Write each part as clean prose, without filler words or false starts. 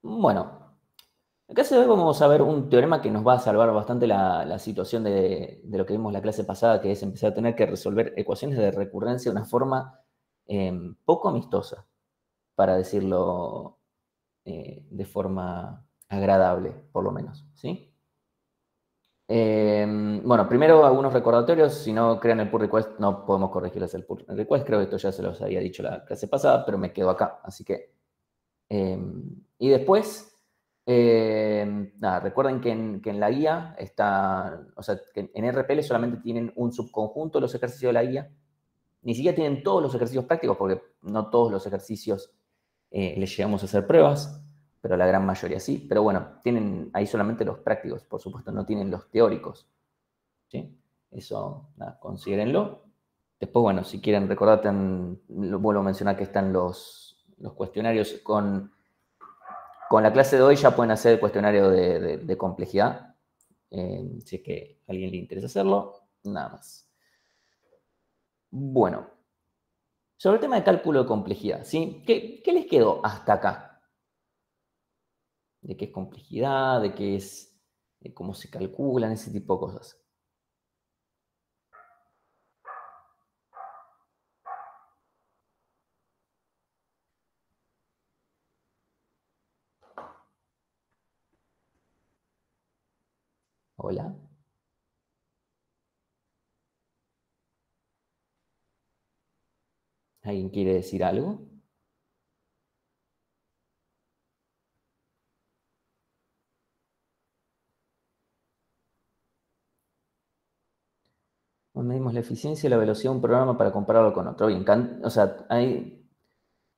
Bueno, en el caso de hoy vamos a ver un teorema que nos va a salvar bastante la situación de lo que vimos la clase pasada, que es empezar a tener que resolver ecuaciones de recurrencia de una forma poco amistosa, para decirlo de forma agradable, por lo menos, ¿sí? Bueno, primero algunos recordatorios. Si no crean el pull request, no podemos corregirles el pull request. Creo que esto ya se los había dicho la clase pasada, pero me quedo acá. Así que. Y después, nada, recuerden que en la guía está. O sea, que en RPL solamente tienen un subconjunto de los ejercicios de la guía. Ni siquiera tienen todos los ejercicios prácticos, porque no todos los ejercicios les llegamos a hacer pruebas, pero la gran mayoría sí. Pero bueno, tienen ahí solamente los prácticos, por supuesto, no tienen los teóricos. ¿Sí? Eso, nada, considérenlo. Después, bueno, si quieren recordar, vuelvo a mencionar que están los cuestionarios con la clase de hoy. Ya pueden hacer el cuestionario de complejidad, si es que a alguien le interesa hacerlo, nada más. Bueno, sobre el tema de cálculo de complejidad, ¿sí? ¿Qué les quedó hasta acá? ¿De qué es complejidad? ¿De qué es de cómo se calculan? Ese tipo de cosas. Hola. ¿Alguien quiere decir algo? Medimos la eficiencia y la velocidad de un programa para compararlo con otro. Bien, o sea, hay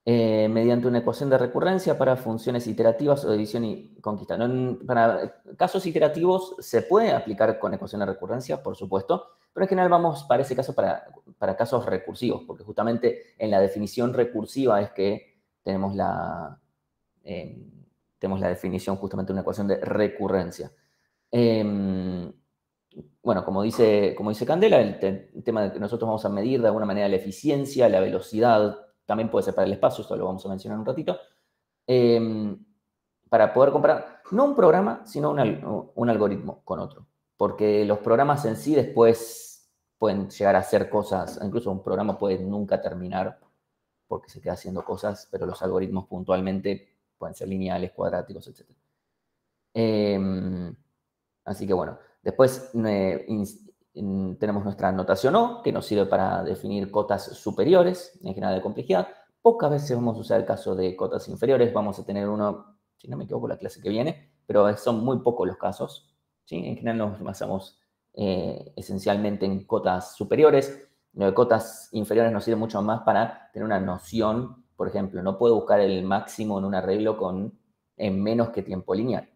mediante una ecuación de recurrencia para funciones iterativas o de división y conquista. Para casos iterativos se puede aplicar con ecuación de recurrencia, por supuesto, pero en general vamos para ese caso para casos recursivos, porque justamente en la definición recursiva es que tenemos eh, tenemos la definición justamente de una ecuación de recurrencia. Bueno, como dice Candela, el tema de que nosotros vamos a medir de alguna manera la eficiencia, la velocidad, también puede ser para el espacio, esto lo vamos a mencionar un ratito, para poder comparar no un programa, sino un algoritmo con otro. Porque los programas en sí después pueden llegar a hacer cosas, incluso un programa puede nunca terminar porque se queda haciendo cosas, pero los algoritmos puntualmente pueden ser lineales, cuadráticos, etc. Así que bueno, después tenemos nuestra notación O, que nos sirve para definir cotas superiores, en general de complejidad. Pocas veces vamos a usar el caso de cotas inferiores, vamos a tener uno, si no me equivoco, la clase que viene, pero son muy pocos los casos. ¿Sí? En general nos basamos esencialmente en cotas superiores. Lo de cotas inferiores nos sirve mucho más para tener una noción. Por ejemplo, no puedo buscar el máximo en un arreglo en menos que tiempo lineal.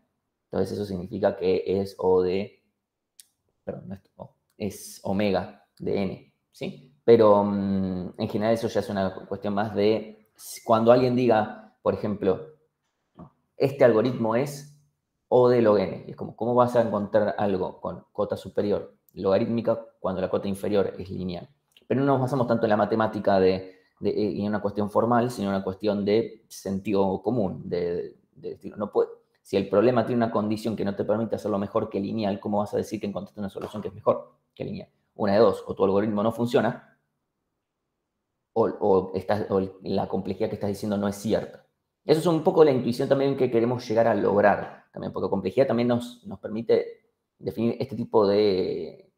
Entonces eso significa que es O de, perdón, no es O, es omega de n, ¿sí? Pero en general eso ya es una cuestión más de cuando alguien diga, por ejemplo, este algoritmo es O de log n. Y es como, ¿cómo vas a encontrar algo con cota superior logarítmica cuando la cota inferior es lineal? Pero no nos basamos tanto en la matemática y en una cuestión formal, sino en una cuestión de sentido común, no puede, si el problema tiene una condición que no te permite hacerlo mejor que lineal, ¿cómo vas a decir que encontraste una solución que es mejor que lineal? Una de dos, o tu algoritmo no funciona, o la complejidad que estás diciendo no es cierta. Eso es un poco la intuición también que queremos llegar a lograr, también, porque complejidad también nos permite definir este tipo de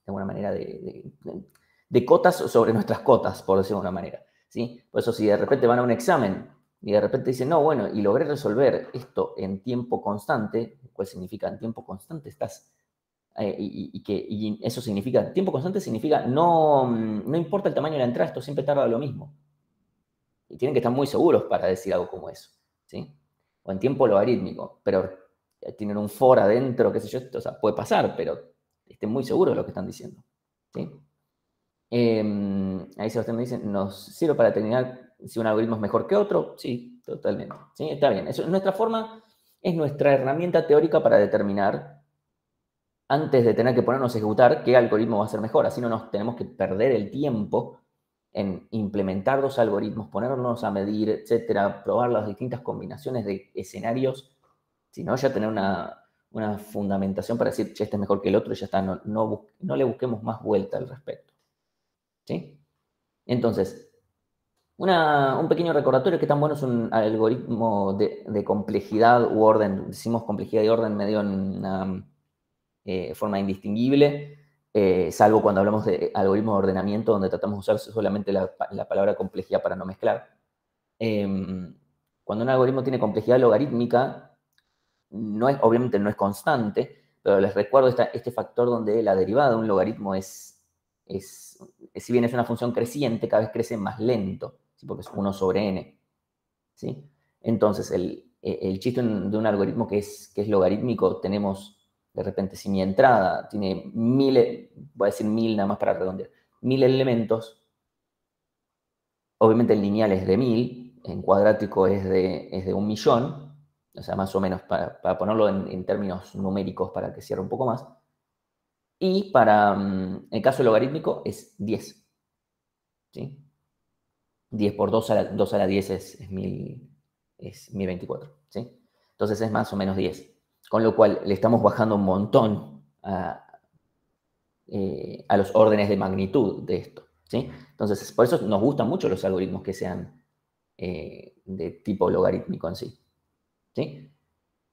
alguna manera, de cotas sobre nuestras cotas, por decirlo de alguna manera. ¿Sí? Por eso si de repente van a un examen y de repente dicen, no, bueno, y logré resolver esto en tiempo constante, ¿cuál significa en tiempo constante? Y eso significa, tiempo constante significa no importa el tamaño de la entrada, esto siempre tarda lo mismo. Y tienen que estar muy seguros para decir algo como eso. ¿Sí? O en tiempo logarítmico, pero tienen un for adentro, qué sé yo, o sea, puede pasar, pero estén muy seguros de lo que están diciendo. ¿Sí? Ahí Sebastián me dice, ¿nos sirve para determinar si un algoritmo es mejor que otro? Sí, totalmente. ¿Sí? Está bien. Eso es nuestra forma, es nuestra herramienta teórica para determinar, antes de tener que ponernos a ejecutar, qué algoritmo va a ser mejor. Así no nos tenemos que perder el tiempo en implementar dos algoritmos, ponernos a medir, etcétera, probar las distintas combinaciones de escenarios, sino ya tener una fundamentación para decir, che, este es mejor que el otro y ya está, no le busquemos más vuelta al respecto. ¿Sí? Entonces, un pequeño recordatorio, qué tan bueno es un algoritmo de complejidad u orden, decimos complejidad y orden medio en una forma indistinguible, salvo cuando hablamos de algoritmos de ordenamiento, donde tratamos de usar solamente la palabra complejidad para no mezclar. Cuando un algoritmo tiene complejidad logarítmica, obviamente no es constante, pero les recuerdo este factor donde la derivada de un logaritmo si bien es una función creciente, cada vez crece más lento, ¿sí? Porque es 1 sobre n. ¿Sí? Entonces, el chiste de un algoritmo que es logarítmico, tenemos, de repente, si mi entrada tiene 1000, voy a decir 1000 nada más para redondear, 1000 elementos, obviamente el lineal es de 1000, en cuadrático es de 1.000.000, o sea, más o menos, para ponerlo en términos numéricos para que cierre un poco más. Y para el caso logarítmico es 10. ¿Sí? 10 por 2 a la 10 es 1024. ¿Sí? Entonces es más o menos 10. Con lo cual le estamos bajando un montón a los órdenes de magnitud de esto. ¿Sí? Entonces, por eso nos gustan mucho los algoritmos que sean de tipo logarítmico en sí. ¿Sí?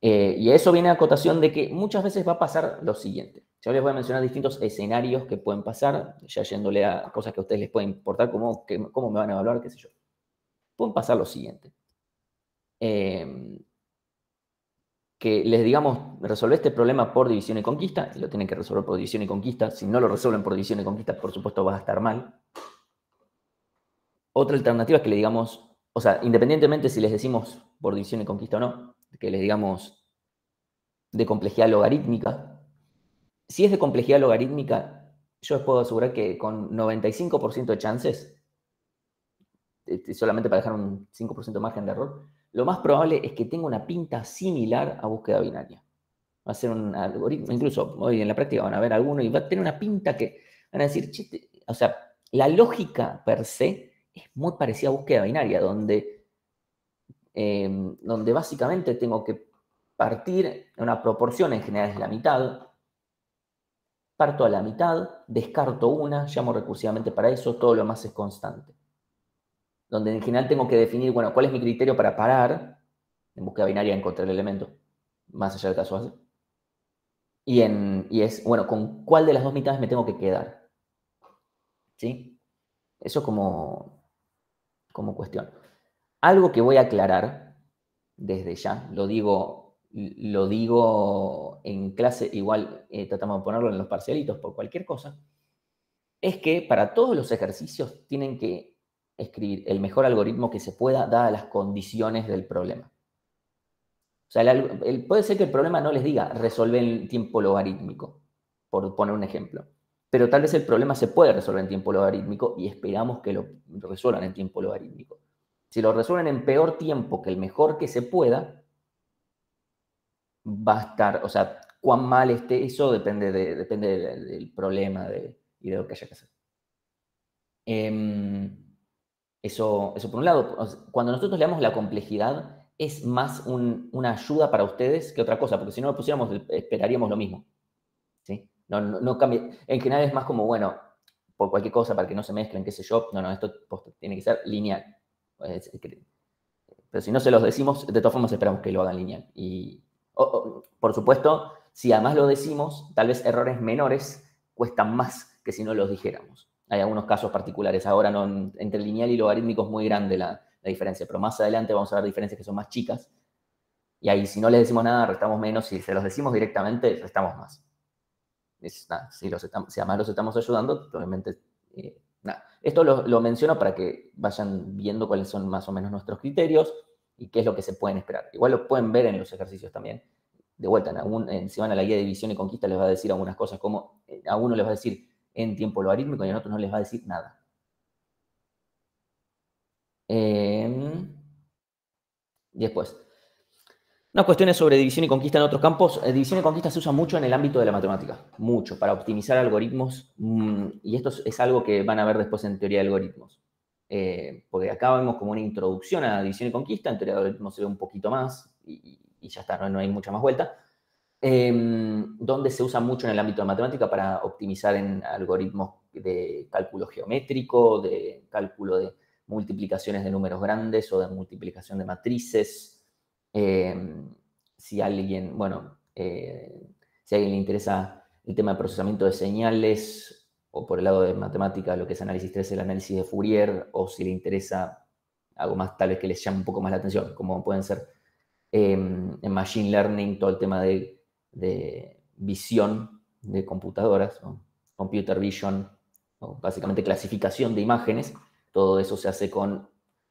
Y a eso viene a acotación de que muchas veces va a pasar lo siguiente. Yo les voy a mencionar distintos escenarios que pueden pasar, ya yéndole a cosas que a ustedes les pueden importar, cómo me van a evaluar, qué sé yo. Pueden pasar lo siguiente. Que les digamos, resolver este problema por división y conquista, y lo tienen que resolver por división y conquista. Si no lo resuelven por división y conquista, por supuesto va a estar mal. Otra alternativa es que le digamos, o sea, independientemente si les decimos por división y conquista o no, que les digamos de complejidad logarítmica. Si es de complejidad logarítmica, yo les puedo asegurar que con 95% de chances, solamente para dejar un 5% de margen de error, lo más probable es que tenga una pinta similar a búsqueda binaria. Va a ser un algoritmo, incluso hoy en la práctica van a ver alguno y va a tener una pinta que van a decir, chiste, o sea, la lógica per se es muy parecida a búsqueda binaria, donde básicamente tengo que partir en una proporción, en general es la mitad, parto a la mitad, descarto una, llamo recursivamente para eso, todo lo más es constante. Donde en general tengo que definir, bueno, cuál es mi criterio para parar, en búsqueda binaria encontrar el elemento, más allá del caso base. Y es, bueno, con cuál de las dos mitades me tengo que quedar. ¿Sí? Eso como cuestión. Algo que voy a aclarar desde ya, lo digo en clase, igual tratamos de ponerlo en los parcialitos por cualquier cosa, es que para todos los ejercicios tienen que escribir el mejor algoritmo que se pueda, dadas las condiciones del problema. O sea, puede ser que el problema no les diga resolver en tiempo logarítmico, por poner un ejemplo. Pero tal vez el problema se puede resolver en tiempo logarítmico y esperamos que lo resuelvan en tiempo logarítmico. Si lo resuelven en peor tiempo que el mejor que se pueda, va a estar, o sea, cuán mal esté, eso depende del problema y de lo que haya que hacer. Eso por un lado. Cuando nosotros le damos la complejidad, es más una ayuda para ustedes que otra cosa, porque si no lo pusiéramos, esperaríamos lo mismo. ¿Sí? No cambia. En general es más como, bueno, por cualquier cosa, para que no se mezclen, qué sé yo, esto tiene que ser lineal. Pero si no se los decimos, de todas formas esperamos que lo hagan lineal. Y, por supuesto, si además lo decimos, tal vez errores menores cuestan más que si no los dijéramos. Hay algunos casos particulares. Ahora entre lineal y logarítmico es muy grande la diferencia, pero más adelante vamos a ver diferencias que son más chicas. Y ahí, si no les decimos nada, restamos menos. Si se los decimos directamente, restamos más. Si además los estamos ayudando, probablemente... nada. Esto lo menciono para que vayan viendo cuáles son más o menos nuestros criterios y qué es lo que se pueden esperar. Igual lo pueden ver en los ejercicios también. De vuelta, si van a la guía de división y conquista, les va a decir algunas cosas como, a uno les va a decir en tiempo logarítmico y a otro no les va a decir nada. Después, unas cuestiones sobre división y conquista en otros campos. División y conquista se usa mucho en el ámbito de la matemática, mucho, para optimizar algoritmos, y esto es algo que van a ver después en teoría de algoritmos. porque acá vemos como una introducción a división y conquista, en teoría de algoritmos se ve un poquito más y ya está, no hay mucha más vuelta, donde se usa mucho en el ámbito de matemática para optimizar en algoritmos de cálculo geométrico, de cálculo de multiplicaciones de números grandes o de multiplicación de matrices. Si a alguien, si a alguien le interesa el tema de procesamiento de señales, o por el lado de matemática, lo que es análisis 3, el análisis de Fourier, o si le interesa algo más tal vez que les llame un poco más la atención, como pueden ser en Machine Learning, todo el tema de visión de computadoras, ¿no? Computer Vision, ¿no? Básicamente clasificación de imágenes, todo eso se hace con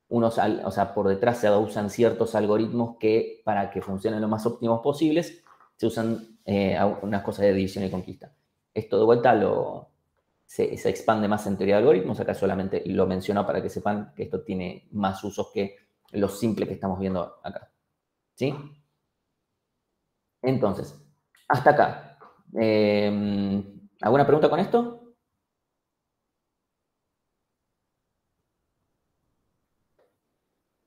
unos, o sea, por detrás se usan ciertos algoritmos que para que funcionen lo más óptimos posibles, se usan unas cosas de división y conquista. Esto de vuelta se expande más en teoría de algoritmos, acá solamente lo menciono para que sepan que esto tiene más usos que lo simple que estamos viendo acá. ¿Sí? Entonces, hasta acá. ¿Alguna pregunta con esto?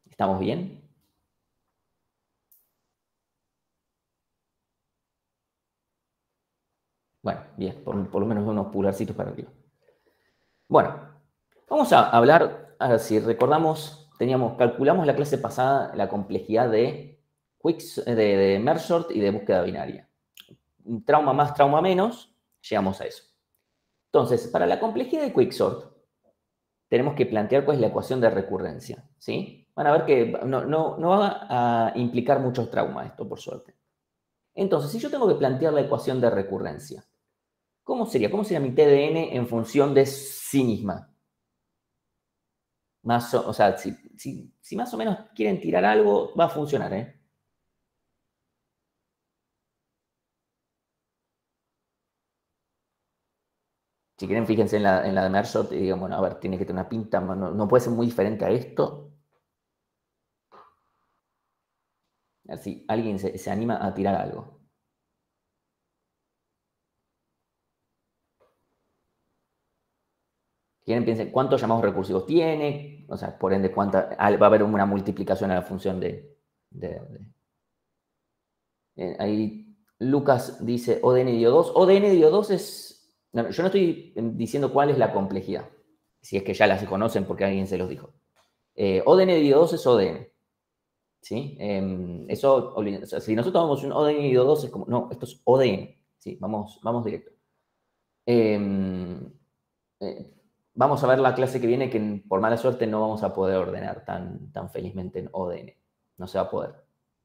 ¿Estamos bien? Bueno, bien, por lo menos unos pulgarcitos para arriba. Bueno, vamos a hablar, a ver si recordamos, calculamos la clase pasada la complejidad de merge sort y de búsqueda binaria. Trauma más, trauma menos, llegamos a eso. Entonces, para la complejidad de quicksort, tenemos que plantear cuál es la ecuación de recurrencia, ¿sí? Van a ver que no va a implicar muchos traumas esto, por suerte. Entonces, si yo tengo que plantear la ecuación de recurrencia, ¿cómo sería? ¿Cómo sería mi TDN en función de sí misma? O sea, si más o menos quieren tirar algo, va a funcionar, ¿eh? Si quieren, fíjense en la de Mershot y digan, bueno, a ver, tiene que tener una pinta, no puede ser muy diferente a esto. A ver si alguien se anima a tirar algo. Quieren, piensen cuántos llamados recursivos tiene, o sea, por ende, va a haber una multiplicación a la función ahí Lucas dice ODN dio 2. ODN dio 2 es... No, yo no estoy diciendo cuál es la complejidad, si es que ya las conocen porque alguien se los dijo. ODN dio 2 es ODN. ¿Sí? Eso, o sea, si nosotros tomamos un ODN dio 2 es como, no, esto es ODN. ¿Sí? Vamos directo. Vamos a ver la clase que viene que por mala suerte no vamos a poder ordenar tan felizmente en ODN. No se va a poder.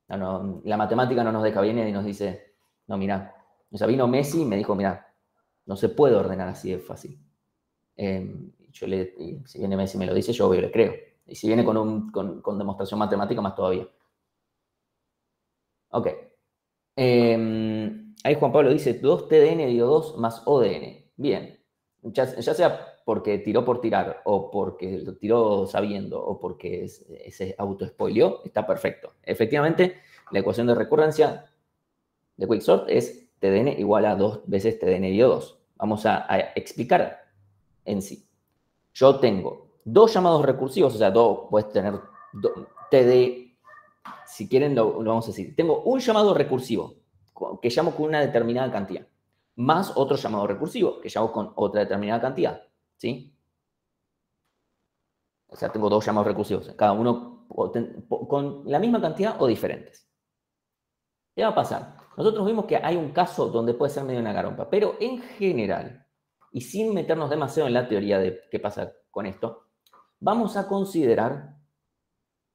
La matemática no nos deja bien y nos dice, no, mirá. O sea, vino Messi y me dijo, mirá, no se puede ordenar así de fácil. Si viene Messi y me lo dice, yo le creo. Y si viene con demostración matemática, más todavía. Ok. Ahí Juan Pablo dice 2 TDN dio 2 más ODN. Bien. Ya sea porque tiró por tirar, o porque lo tiró sabiendo, o porque se auto-spoileó, está perfecto. Efectivamente, la ecuación de recurrencia de quicksort es TDN igual a 2 veces TDN dio 2. Vamos a explicar en sí. Yo tengo dos llamados recursivos, o sea, puedes tener TD, si quieren lo vamos a decir. Tengo un llamado recursivo que llamo con una determinada cantidad, más otro llamado recursivo que llamo con otra determinada cantidad, ¿sí? O sea, tengo dos llamados recursivos, cada uno con la misma cantidad o diferentes. ¿Qué va a pasar? Nosotros vimos que hay un caso donde puede ser medio una garompa, pero en general, y sin meternos demasiado en la teoría de qué pasa con esto, vamos a considerar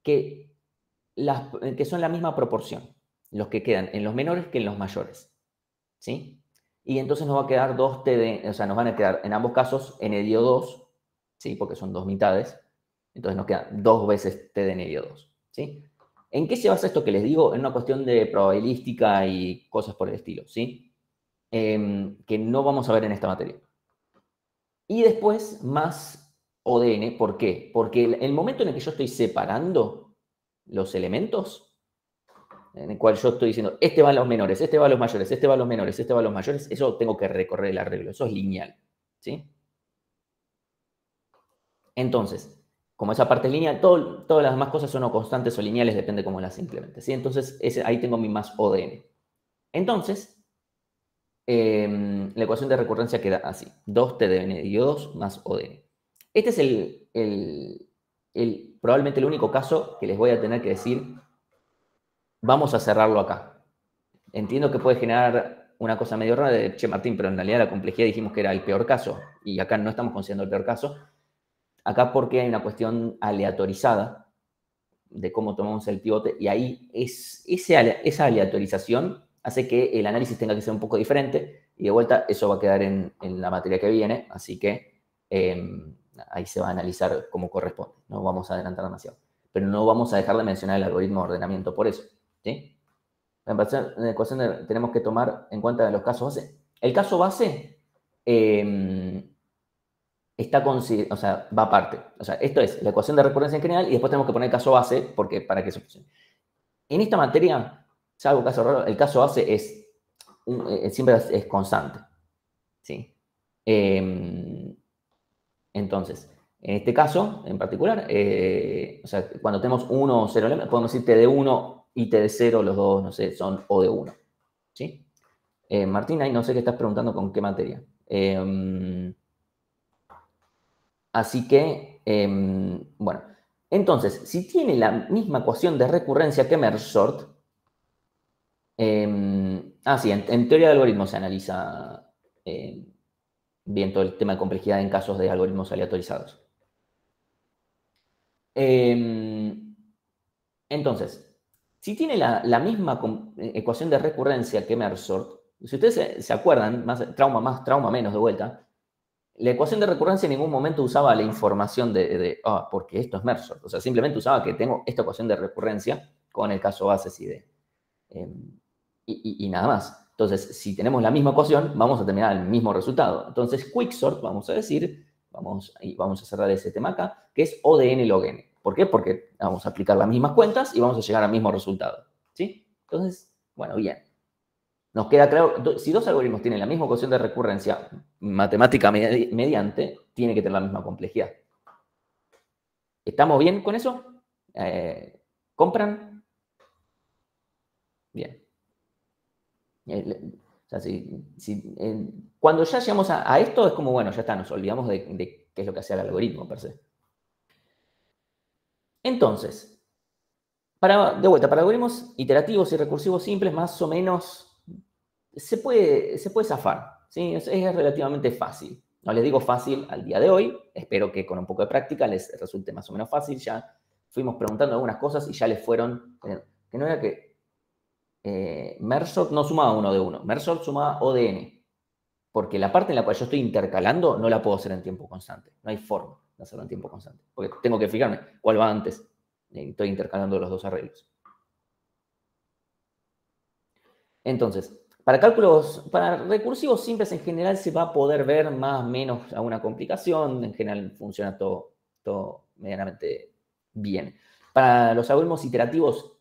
que son la misma proporción, los que quedan en los menores que en los mayores, ¿sí? Y entonces nos va a quedar o sea, nos van a quedar en ambos casos n dio 2, ¿sí? Porque son dos mitades, entonces nos quedan 2 veces t de n dio 2, ¿sí? ¿En qué se basa esto que les digo? En una cuestión de probabilística y cosas por el estilo, ¿sí? Que no vamos a ver en esta materia. Y después más ODN, ¿por qué? Porque el momento en el que yo estoy separando los elementos, en el cual yo estoy diciendo, este va a los menores, este va a los mayores, este va a los menores, este va a los mayores, eso tengo que recorrer el arreglo, eso es lineal, ¿sí? Entonces, como esa parte es lineal, todas las demás cosas son o constantes o lineales, depende cómo las implementes, ¿sí? Entonces, ahí tengo mi más O de n. Entonces, la ecuación de recurrencia queda así. 2t de n dividido 2 más O de n. Este es probablemente el único caso que les voy a tener que decir, vamos a cerrarlo acá. Entiendo que puede generar una cosa medio rara de, che, Martín, pero en realidad la complejidad dijimos que era el peor caso, y acá no estamos considerando el peor caso. Acá porque hay una cuestión aleatorizada de cómo tomamos el pivote, y ahí esa aleatorización hace que el análisis tenga que ser un poco diferente, y de vuelta eso va a quedar en la materia que viene, así que ahí se va a analizar como corresponde, no vamos a adelantar demasiado. Pero no vamos a dejar de mencionar el algoritmo de ordenamiento por eso, ¿sí? En la ecuación tenemos que tomar en cuenta de los casos base. El caso base está considerado, o sea, va aparte. O sea, esto es la ecuación de recurrencia en general y después tenemos que poner el caso base para que eso funcione. En esta materia, salvo caso raro, el caso base siempre es constante. ¿Sí? Entonces, en este caso en particular, o sea, cuando tenemos 1 o 0 elementos, podemos decir t de 1 y t de 0, los dos, no sé, son O de 1. ¿Sí? Martín, ahí no sé qué estás preguntando con qué materia. Así que, bueno, entonces, si tiene la misma ecuación de recurrencia que Merge-Sort, sí, en teoría de algoritmos se analiza bien todo el tema de complejidad en casos de algoritmos aleatorizados. Entonces, si tiene la misma ecuación de recurrencia que Merge-Sort, si ustedes se acuerdan, trauma más, trauma menos de vuelta, la ecuación de recurrencia en ningún momento usaba la información porque esto es Merge-Sort. O sea, simplemente usaba que tengo esta ecuación de recurrencia con el caso bases y nada más. Entonces, si tenemos la misma ecuación, vamos a terminar el mismo resultado. Entonces, quicksort, vamos a decir, vamos a cerrar ese tema acá, que es O de n log n. ¿Por qué? Porque vamos a aplicar las mismas cuentas y vamos a llegar al mismo resultado. ¿Sí? Entonces, bueno, bien. Nos queda claro, si dos algoritmos tienen la misma ecuación de recurrencia, matemática mediante, tiene que tener la misma complejidad. ¿Estamos bien con eso? ¿Compran? Bien. O sea, cuando ya llegamos a esto, es como, bueno, ya está, nos olvidamos de qué es lo que hace el algoritmo per se. Entonces, de vuelta, para algoritmos iterativos y recursivos simples, más o menos se puede zafar, ¿sí? Es relativamente fácil. No les digo fácil al día de hoy, espero que con un poco de práctica les resulte más o menos fácil. Ya fuimos preguntando algunas cosas y ya les fueron, que no era que Merge-Sort no sumaba 1 de 1, Merge-Sort sumaba O de n, porque la parte en la cual yo estoy intercalando no la puedo hacer en tiempo constante, no hay forma de hacerlo en tiempo constante, porque tengo que fijarme cuál va antes, estoy intercalando los dos arreglos. Entonces, para recursivos simples en general se va a poder ver más o menos alguna complicación, en general funciona todo medianamente bien. Para los algoritmos iterativos,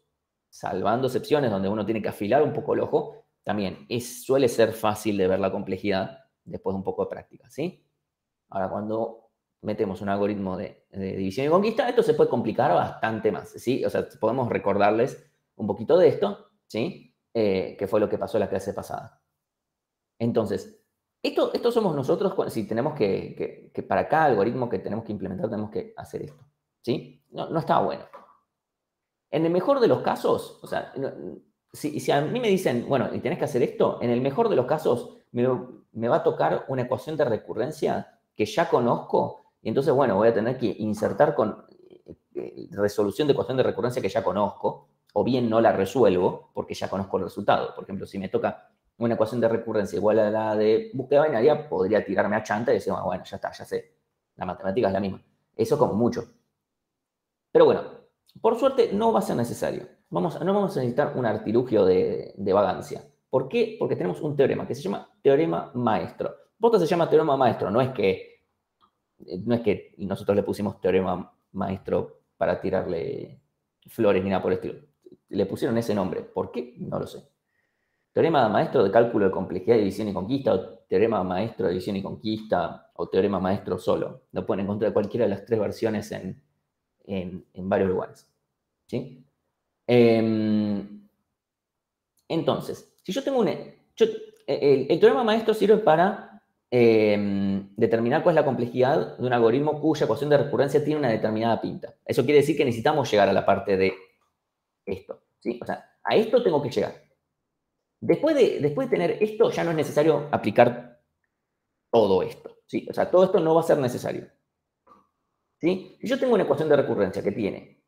salvando excepciones donde uno tiene que afilar un poco el ojo, también suele ser fácil de ver la complejidad después de un poco de práctica, ¿sí? Ahora, cuando metemos un algoritmo de división y conquista, esto se puede complicar bastante más, ¿sí? O sea, podemos recordarles un poquito de esto, ¿sí? Que fue lo que pasó en la clase pasada. Entonces, esto somos nosotros si tenemos que para cada algoritmo que tenemos que implementar tenemos que hacer esto, ¿sí? No está bueno. En el mejor de los casos, o sea, si a mí me dicen, bueno, y tenés que hacer esto, en el mejor de los casos me va a tocar una ecuación de recurrencia que ya conozco, y entonces, bueno, voy a tener que insertar con resolución de ecuación de recurrencia que ya conozco, o bien no la resuelvo porque ya conozco el resultado. Por ejemplo, si me toca una ecuación de recurrencia igual a la de búsqueda binaria, podría tirarme a chanta y decir, bueno, ya está, ya sé, la matemática es la misma. Eso como mucho. Pero bueno, por suerte no va a ser necesario. No vamos a necesitar un artilugio de vagancia. ¿Por qué? Porque tenemos un teorema que se llama teorema maestro. Posta se llama teorema maestro, no es que nosotros le pusimos teorema maestro para tirarle flores ni nada por el estilo. Le pusieron ese nombre. ¿Por qué? No lo sé. Teorema maestro de cálculo de complejidad, división y conquista, o teorema maestro de división y conquista, o teorema maestro solo. Lo pueden encontrar cualquiera de las tres versiones en en varios lugares. ¿Sí? Entonces, si yo tengo el teorema maestro sirve para determinar cuál es la complejidad de un algoritmo cuya ecuación de recurrencia tiene una determinada pinta. Eso quiere decir que necesitamos llegar a la parte de esto. ¿Sí? O sea, a esto tengo que llegar. Después de tener esto, ya no es necesario aplicar todo esto. ¿Sí? O sea, todo esto no va a ser necesario. ¿Sí? Si yo tengo una ecuación de recurrencia que tiene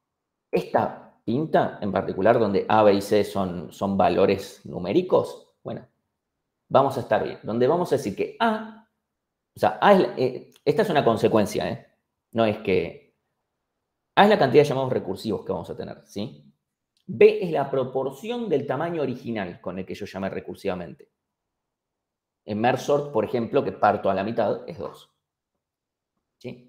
esta pinta en particular, donde A, B y C son valores numéricos, bueno, vamos a estar bien. Donde vamos a decir que A, o sea, esta es una consecuencia, ¿eh? No es que A es la cantidad de llamados recursivos que vamos a tener, ¿sí? B es la proporción del tamaño original con el que yo llamé recursivamente. En merge sort, por ejemplo, que parto a la mitad, es 2. ¿Sí?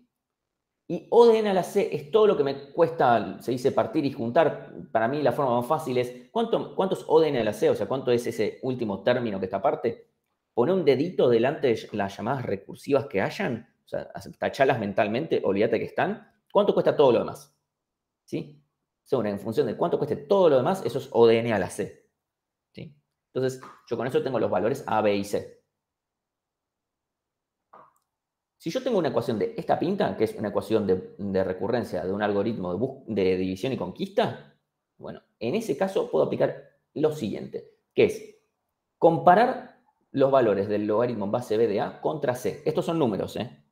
Y O de n a la C es todo lo que me cuesta, se dice partir y juntar. Para mí la forma más fácil es, ¿cuánto es O de n a la C? O sea, ¿cuánto es ese último término que está aparte? Poner un dedito delante de las llamadas recursivas que hayan, o sea, tachalas mentalmente, olvídate que están. ¿Cuánto cuesta todo lo demás? ¿Sí? Según en función de cuánto cueste todo lo demás, eso es O de n a la C. ¿Sí? Entonces, yo con eso tengo los valores A, B y C. Si yo tengo una ecuación de esta pinta, que es una ecuación de recurrencia de un algoritmo de división y conquista, bueno, en ese caso puedo aplicar lo siguiente, que es comparar los valores del logaritmo en base B de A contra C. Estos son números, ¿eh?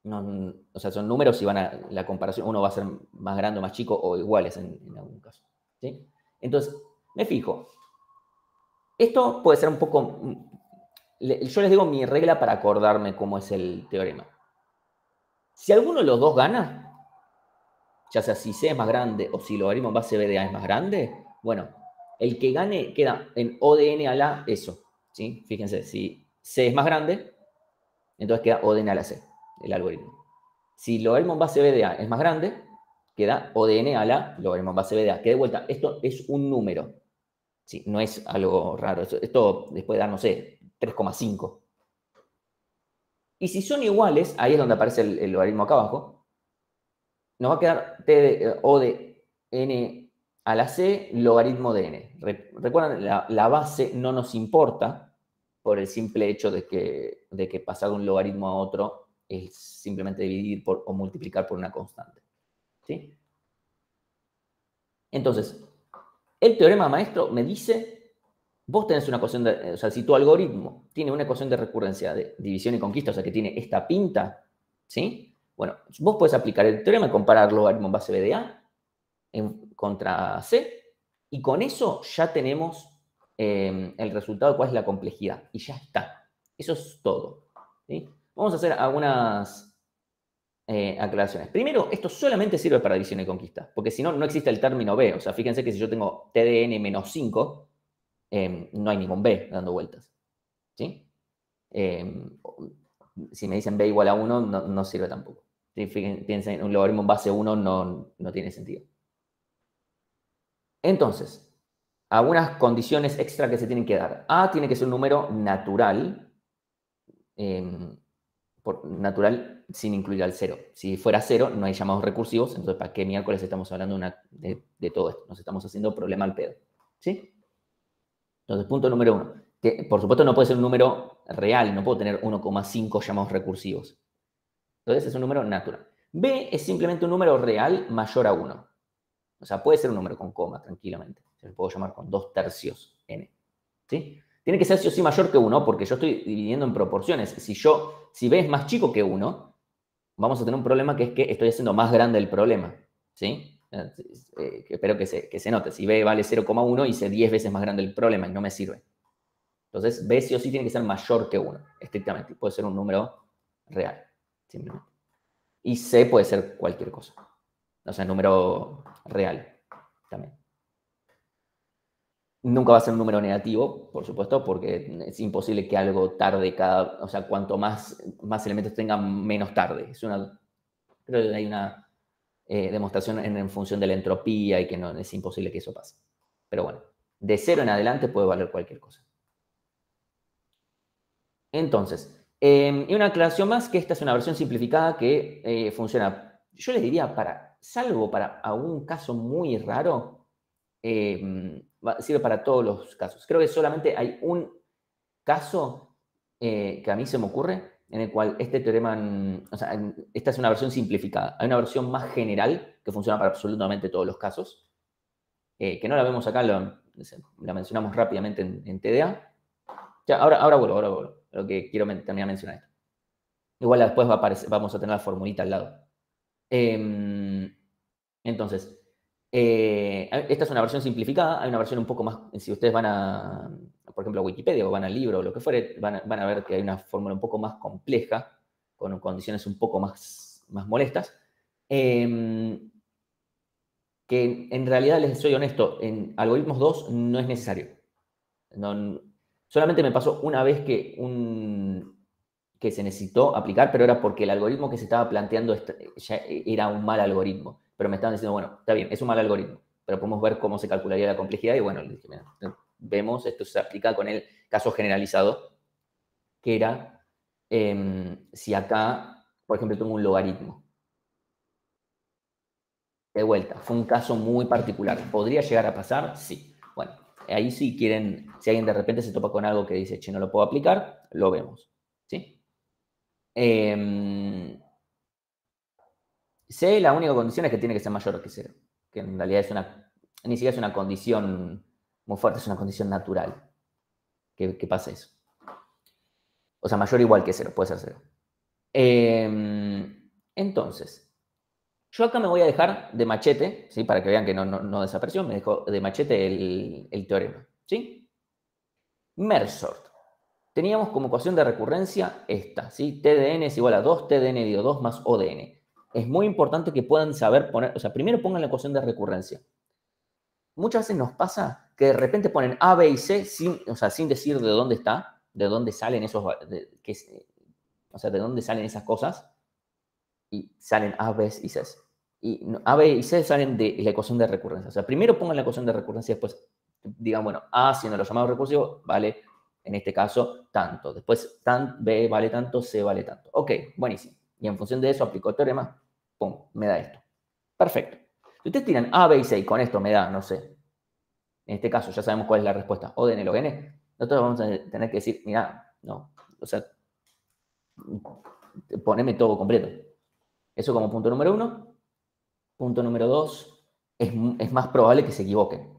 No, o sea, son números y la comparación, uno va a ser más grande o más chico o iguales en algún caso. ¿Sí? Entonces, me fijo. Esto puede ser un poco... Yo les digo mi regla para acordarme cómo es el teorema. Si alguno de los dos gana, ya sea si C es más grande o si el logaritmo en base B de A es más grande, bueno, el que gane queda en O de n a la eso. ¿Sí? Fíjense, si C es más grande, entonces queda O de n a la C, el algoritmo. Si el logaritmo en base B de A es más grande, queda O de n a la logaritmo en base B de A. Que de vuelta, esto es un número. ¿Sí? No es algo raro. Esto después da, no sé, 3,5. Y si son iguales, ahí es donde aparece el logaritmo acá abajo, nos va a quedar O de n a la c logaritmo de n. Recuerden, la base no nos importa por el simple hecho de que pasar de un logaritmo a otro es simplemente dividir o multiplicar por una constante. ¿Sí? Entonces, el teorema maestro me dice, vos tenés una ecuación o sea, si tu algoritmo tiene una ecuación de recurrencia de división y conquista, o sea, que tiene esta pinta, ¿sí? Bueno, vos podés aplicar el teorema y comparar logaritmo en base B de A contra C, y con eso ya tenemos el resultado de cuál es la complejidad, y ya está. Eso es todo. ¿Sí? Vamos a hacer algunas aclaraciones. Primero, esto solamente sirve para división y conquista, porque si no, no existe el término B. O sea, fíjense que si yo tengo T de n menos 5, no hay ningún B dando vueltas. ¿Sí? Si me dicen B igual a 1, no sirve tampoco. ¿Sí? Piensen, un logaritmo en base 1 no tiene sentido. Entonces, algunas condiciones extra que se tienen que dar. A tiene que ser un número natural, natural sin incluir al 0. Si fuera 0, no hay llamados recursivos, entonces ¿para qué miércoles estamos hablando de todo esto? Nos estamos haciendo problema al pedo. ¿Sí? Entonces, punto número 1. Que, por supuesto, no puede ser un número real, no puedo tener 1,5 llamados recursivos. Entonces, es un número natural. B es simplemente un número real mayor a 1. O sea, puede ser un número con coma, tranquilamente. Se lo puedo llamar con 2/3 n. ¿Sí? Tiene que ser sí o sí mayor que 1, porque yo estoy dividiendo en proporciones. Si B es más chico que 1, vamos a tener un problema que es que estoy haciendo más grande el problema. ¿Sí? Espero que se note. Si B vale 0,1, hice 10 veces más grande el problema y no me sirve. Entonces, B sí o sí tiene que ser mayor que 1, estrictamente. Puede ser un número real, simplemente. Y C puede ser cualquier cosa. O sea, número real también. Nunca va a ser un número negativo, por supuesto, porque es imposible que algo tarde o sea, cuanto más elementos tengan, menos tarde. Creo que hay una demostración en función de la entropía y que no, es imposible que eso pase. Pero bueno, de 0 en adelante puede valer cualquier cosa. Entonces, y una aclaración más, que esta es una versión simplificada que funciona. yo les diría, salvo para algún caso muy raro, sirve para todos los casos. Creo que solamente hay un caso que a mí se me ocurre en el cual este teorema, o sea, esta es una versión simplificada. Hay una versión más general que funciona para absolutamente todos los casos, que no la vemos acá, la mencionamos rápidamente en TDA. Ya, ahora vuelvo. Lo que quiero terminar de mencionar esto. Igual después vamos a tener la formulita al lado. Entonces, esta es una versión simplificada, hay una versión un poco más, si ustedes van a, por ejemplo, a Wikipedia o van al libro o lo que fuere, van a ver que hay una fórmula un poco más compleja, con condiciones un poco más molestas, que en realidad, les soy honesto, en algoritmos 2 no es necesario. No, solamente me pasó una vez que se necesitó aplicar, pero era porque el algoritmo que se estaba planteando ya era un mal algoritmo. Pero me estaban diciendo, bueno, está bien, es un mal algoritmo, pero podemos ver cómo se calcularía la complejidad. Y bueno, le dije, mira, vemos, esto se aplica con el caso generalizado, que era si acá, por ejemplo, tengo un logaritmo. De vuelta, fue un caso muy particular. ¿Podría llegar a pasar? Sí. Bueno, ahí si quieren, si alguien de repente se topa con algo que dice, che, no lo puedo aplicar, lo vemos. ¿Sí? C, la única condición es que tiene que ser mayor que 0, que en realidad ni siquiera es una condición muy fuerte, es una condición natural que pasa eso. O sea, mayor o igual que 0, puede ser 0. Entonces, yo acá me voy a dejar de machete, ¿sí? Para que vean que no desapareció, me dejo de machete el teorema. ¿Sí? Mersort. Teníamos como ecuación de recurrencia esta, ¿sí? T de n es igual a 2, T de n dividido 2 más O de n. Es muy importante que puedan saber poner, o sea, primero pongan la ecuación de recurrencia. Muchas veces nos pasa que de repente ponen A, B y C sin decir de dónde está, de dónde salen esos, o sea, de dónde salen esas cosas, y salen A, B y C. Y A, B y C salen de la ecuación de recurrencia. O sea, primero pongan la ecuación de recurrencia, después digan, bueno, A siendo los llamados recursivos vale, en este caso, tanto. Después, B vale tanto, C vale tanto. Ok, buenísimo. Y en función de eso aplico el teorema, pum, me da esto. Perfecto. Si ustedes tiran A, B y C y con esto me da, no sé, en este caso ya sabemos cuál es la respuesta, O de N log N, nosotros vamos a tener que decir, mira, no, o sea, poneme todo completo. Eso como punto número 1. Punto número 2, es más probable que se equivoquen.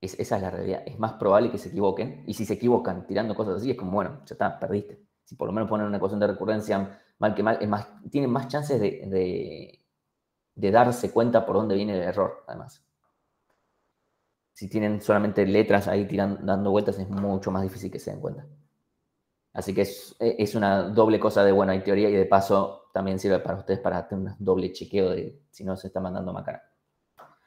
Esa es la realidad. Es más probable que se equivoquen. Y si se equivocan tirando cosas así, es como, bueno, ya está, perdiste. Si por lo menos ponen una ecuación de recurrencia mal que mal, tienen más chances de darse cuenta por dónde viene el error, además. Si tienen solamente letras ahí dando vueltas, es mucho más difícil que se den cuenta. Así que es una doble cosa de, bueno, hay teoría y de paso también sirve para ustedes para tener un doble chequeo de si no se está mandando macana.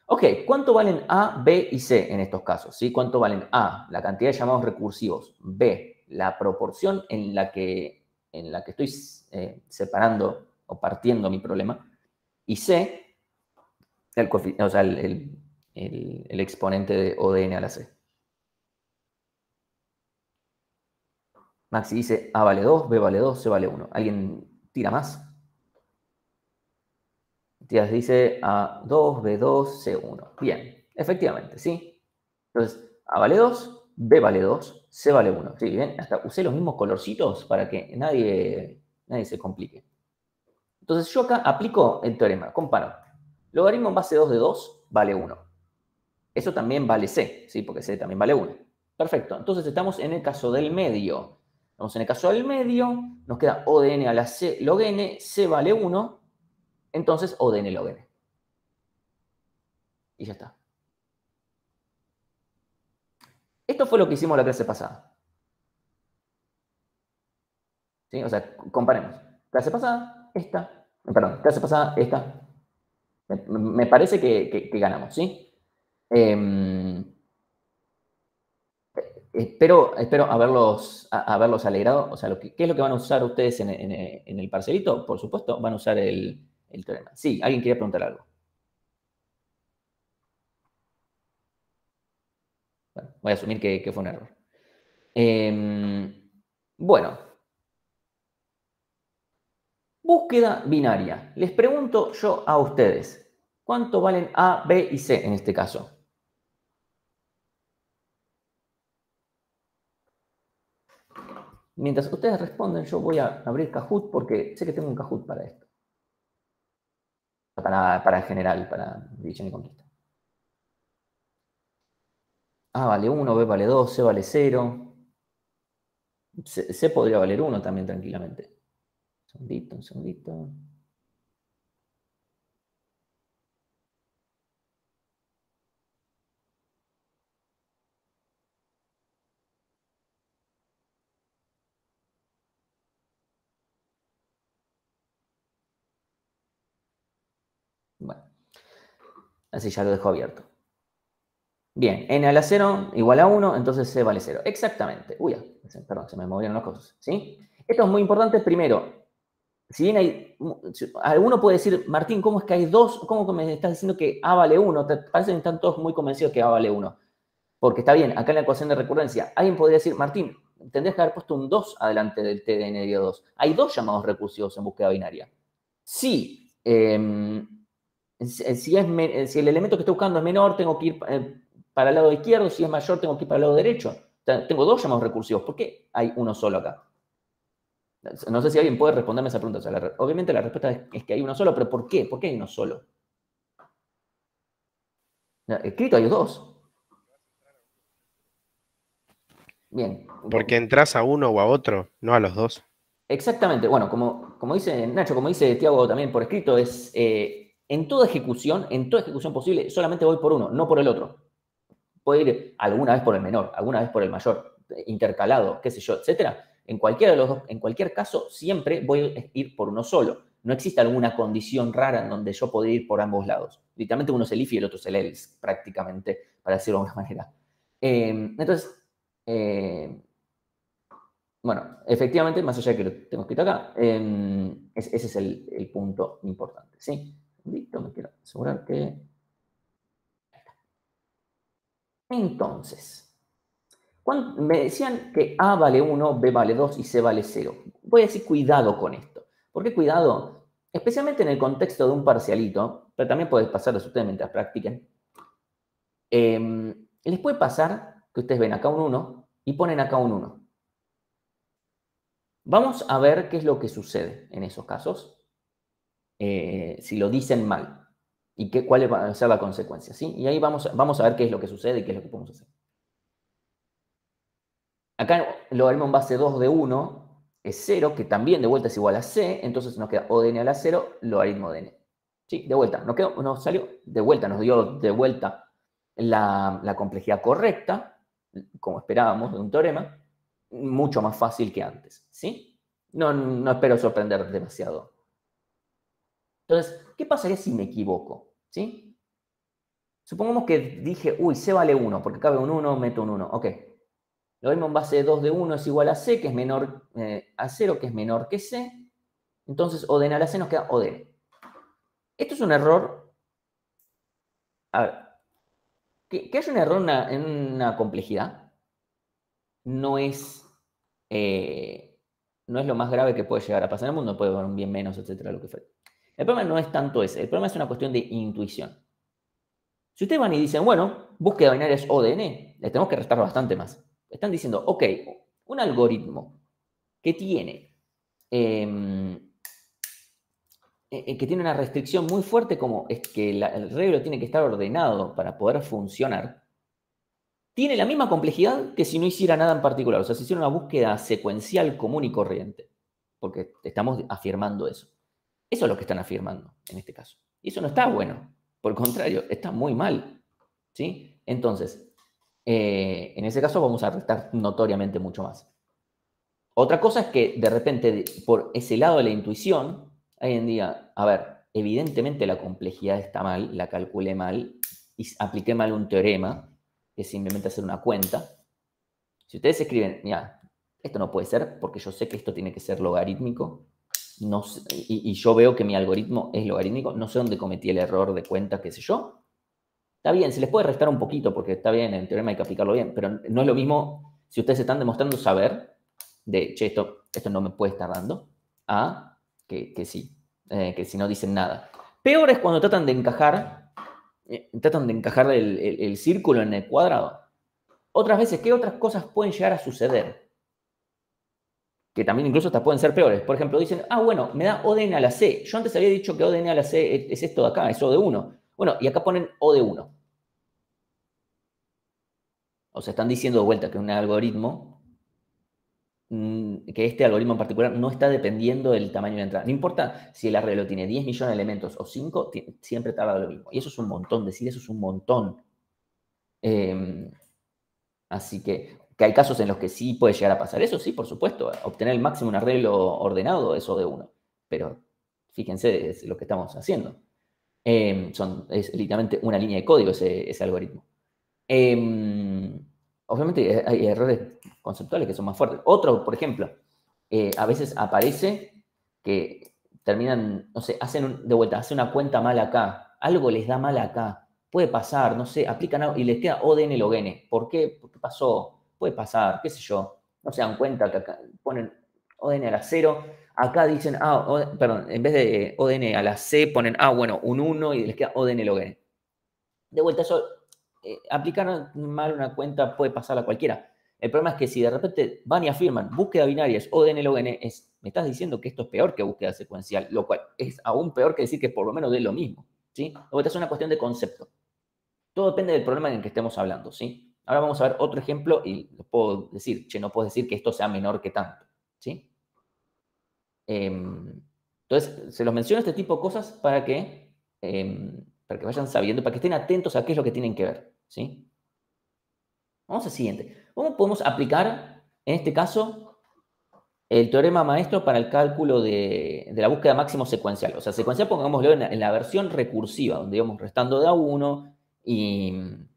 Ok, ¿cuánto valen A, B y C en estos casos? ¿Sí? ¿Cuánto valen A? La cantidad de llamados recursivos. B, la proporción en la que estoy separando o partiendo mi problema. Y C, el exponente de O de n a la C. Maxi dice A vale 2, B vale 2, C vale 1. ¿Alguien tira más? Matías dice A2, B2, C1. Bien, efectivamente, ¿sí? Entonces, A vale 2, B vale 2, C vale 1. Sí, bien, hasta usé los mismos colorcitos para que nadie se complique. Entonces, yo acá aplico el teorema, comparo. Logaritmo en base 2 de 2 vale 1. Eso también vale C, ¿sí? Porque C también vale 1. Perfecto, entonces estamos en el caso del medio. Estamos en el caso del medio, nos queda O de n a la C log n, C vale 1, entonces O de n log n. Y ya está. Esto fue lo que hicimos la clase pasada. ¿Sí? O sea, comparemos. Clase pasada, esta. Perdón, clase pasada, esta. Me parece que ganamos, ¿sí? Espero haberlos alegrado. O sea, ¿qué es lo que van a usar ustedes en el parcelito? Por supuesto, van a usar el teorema. Sí, alguien quiere preguntar algo. Bueno, voy a asumir que fue un error. Bueno. Búsqueda binaria. Les pregunto yo a ustedes, ¿cuánto valen A, B y C en este caso? Mientras ustedes responden, yo voy a abrir Kahoot porque sé que tengo un Kahoot para esto. Para general, para división y conquista. A vale 1, B vale 2, C vale 0. C podría valer 1 también tranquilamente. Un segundito. Bueno, así ya lo dejo abierto. Bien, n a la 0 igual a 1, entonces c vale 0. Exactamente. Uy, perdón, se me movieron las cosas. ¿Sí? Esto es muy importante. Primero, si bien hay... Alguno puede decir, Martín, ¿cómo es que hay dos? ¿Cómo me estás diciendo que a vale 1? Parece que están todos muy convencidos que a vale 1. Porque está bien, acá en la ecuación de recurrencia, alguien podría decir, Martín, tendrías que haber puesto un 2 adelante del TDN de 2. Hay dos llamados recursivos en búsqueda binaria. Si, si el elemento que estoy buscando es menor, tengo que ir para el lado izquierdo. Si es mayor, tengo que ir para el lado derecho. O sea, tengo dos llamados recursivos. ¿Por qué hay uno solo acá? No sé si alguien puede responderme esa pregunta. O sea, obviamente la respuesta es que hay uno solo, pero ¿por qué? ¿Por qué hay uno solo? Escrito hay dos. Bien. Porque entras a uno o a otro, no a los dos. Exactamente. Bueno, como dice Nacho, como dice Tiago también por escrito, es en toda ejecución posible, solamente voy por uno, no por el otro. Puedo ir alguna vez por el menor, alguna vez por el mayor, intercalado, qué sé yo, etcétera. En cualquiera de los dos, en cualquier caso, siempre voy a ir por uno solo. No existe alguna condición rara en donde yo podría ir por ambos lados. Literalmente uno es el if y el otro es el else, prácticamente, para decirlo de alguna manera. Entonces, bueno, efectivamente, más allá de que lo tengo escrito acá, ese es el punto importante, ¿sí? Listo, me quiero asegurar que... Entonces, me decían que A vale 1, B vale 2 y C vale 0. Voy a decir cuidado con esto. ¿Por qué cuidado? Especialmente en el contexto de un parcialito, pero también puede pasarles a ustedes mientras practiquen. Les puede pasar que ustedes ven acá un 1 y ponen acá un 1. Vamos a ver qué es lo que sucede en esos casos, si lo dicen mal y cuál va a ser la consecuencia, ¿sí? Y ahí vamos a ver qué es lo que sucede y qué es lo que podemos hacer. Acá el logaritmo en base 2 de 1 es 0, que también de vuelta es igual a c, entonces nos queda o de n a la 0, logaritmo de n. Sí, de vuelta, nos salió de vuelta, nos dio de vuelta la complejidad correcta, como esperábamos de un teorema, mucho más fácil que antes, ¿sí? No espero sorprender demasiado. Entonces, ¿qué pasaría si me equivoco? ¿Sí? Supongamos que dije, uy, c vale 1, porque cabe un 1, meto un 1. Ok. Logaritmo en base de 2 de 1 es igual a c, que es menor a 0, que es menor que c. Entonces, o de n a la c nos queda o de n. Esto es un error. A ver, que haya un error en una complejidad no es, no es lo más grave que puede llegar a pasar en el mundo. Puede haber un bien menos, etcétera, lo que fuera. El problema no es tanto ese. El problema es una cuestión de intuición. Si ustedes van y dicen, bueno, búsqueda binaria es O de N, le tenemos que restar bastante más. Están diciendo, ok, un algoritmo que tiene, que tiene una restricción muy fuerte como es que el reglo tiene que estar ordenado para poder funcionar, tiene la misma complejidad que si no hiciera nada en particular. O sea, si hiciera una búsqueda secuencial común y corriente. Porque estamos afirmando eso. Eso es lo que están afirmando en este caso. Y eso no está bueno. Por el contrario, está muy mal. ¿Sí? Entonces, en ese caso vamos a restar notoriamente mucho más. Otra cosa es que de repente, por ese lado de la intuición, alguien diga, a ver, evidentemente la complejidad está mal, la calculé mal y apliqué mal un teorema, que es simplemente hacer una cuenta. Si ustedes escriben, mira, esto no puede ser porque yo sé que esto tiene que ser logarítmico, no sé, y yo veo que mi algoritmo es logarítmico, no sé dónde cometí el error de cuenta, qué sé yo. Está bien, se les puede restar un poquito porque está bien, en el teorema hay que aplicarlo bien, pero no es lo mismo si ustedes están demostrando saber de, che, esto no me puede estar dando, a que sí, que si no dicen nada. Peor es cuando tratan de encajar el círculo en el cuadrado. Otras veces, ¿qué otras cosas pueden llegar a suceder? Que también incluso hasta pueden ser peores. Por ejemplo, dicen, bueno, me da O de n a la c. Yo antes había dicho que O de n a la c es esto de acá, es O de 1. Bueno, y acá ponen O de 1. O sea, están diciendo de vuelta que un algoritmo, que este algoritmo en particular no está dependiendo del tamaño de la entrada. No importa si el arreglo tiene 10 millones de elementos o 5, siempre tarda lo mismo. Y eso es un montón, decir eso es un montón. Así que hay casos en los que sí puede llegar a pasar eso, sí, por supuesto. Obtener el máximo en un arreglo ordenado es O de 1. Pero fíjense, es lo que estamos haciendo. Es literalmente una línea de código ese algoritmo. Obviamente hay errores conceptuales que son más fuertes. Otro, por ejemplo, a veces aparece que terminan, no sé, de vuelta, hacen una cuenta mal acá, algo les da mal acá, puede pasar, no sé, aplican algo y les queda ODN log n. ¿Por qué? ¿Por qué pasó? Puede pasar, qué sé yo. No se dan cuenta que acá ponen ODN a la 0, acá dicen, perdón, en vez de ODN a la C ponen, bueno, un 1 y les queda ODN log n. De vuelta, eso, aplicar mal una cuenta puede pasar a cualquiera. El problema es que si de repente van y afirman búsqueda binaria es ODN log n, me estás diciendo que esto es peor que búsqueda secuencial, lo cual es aún peor que decir que por lo menos dé lo mismo. ¿Sí? De vuelta, es una cuestión de concepto. Todo depende del problema en el que estemos hablando. ¿Sí? Ahora vamos a ver otro ejemplo y lo puedo decir, no puedo decir que esto sea menor que tanto. ¿Sí? Entonces, se los menciono este tipo de cosas para que vayan sabiendo, para que estén atentos a qué es lo que tienen que ver. ¿Sí? Vamos al siguiente. ¿Cómo podemos aplicar, en este caso, el teorema maestro para el cálculo de la búsqueda máximo secuencial? O sea, secuencial, pongámoslo en la versión recursiva, donde íbamos restando de a uno y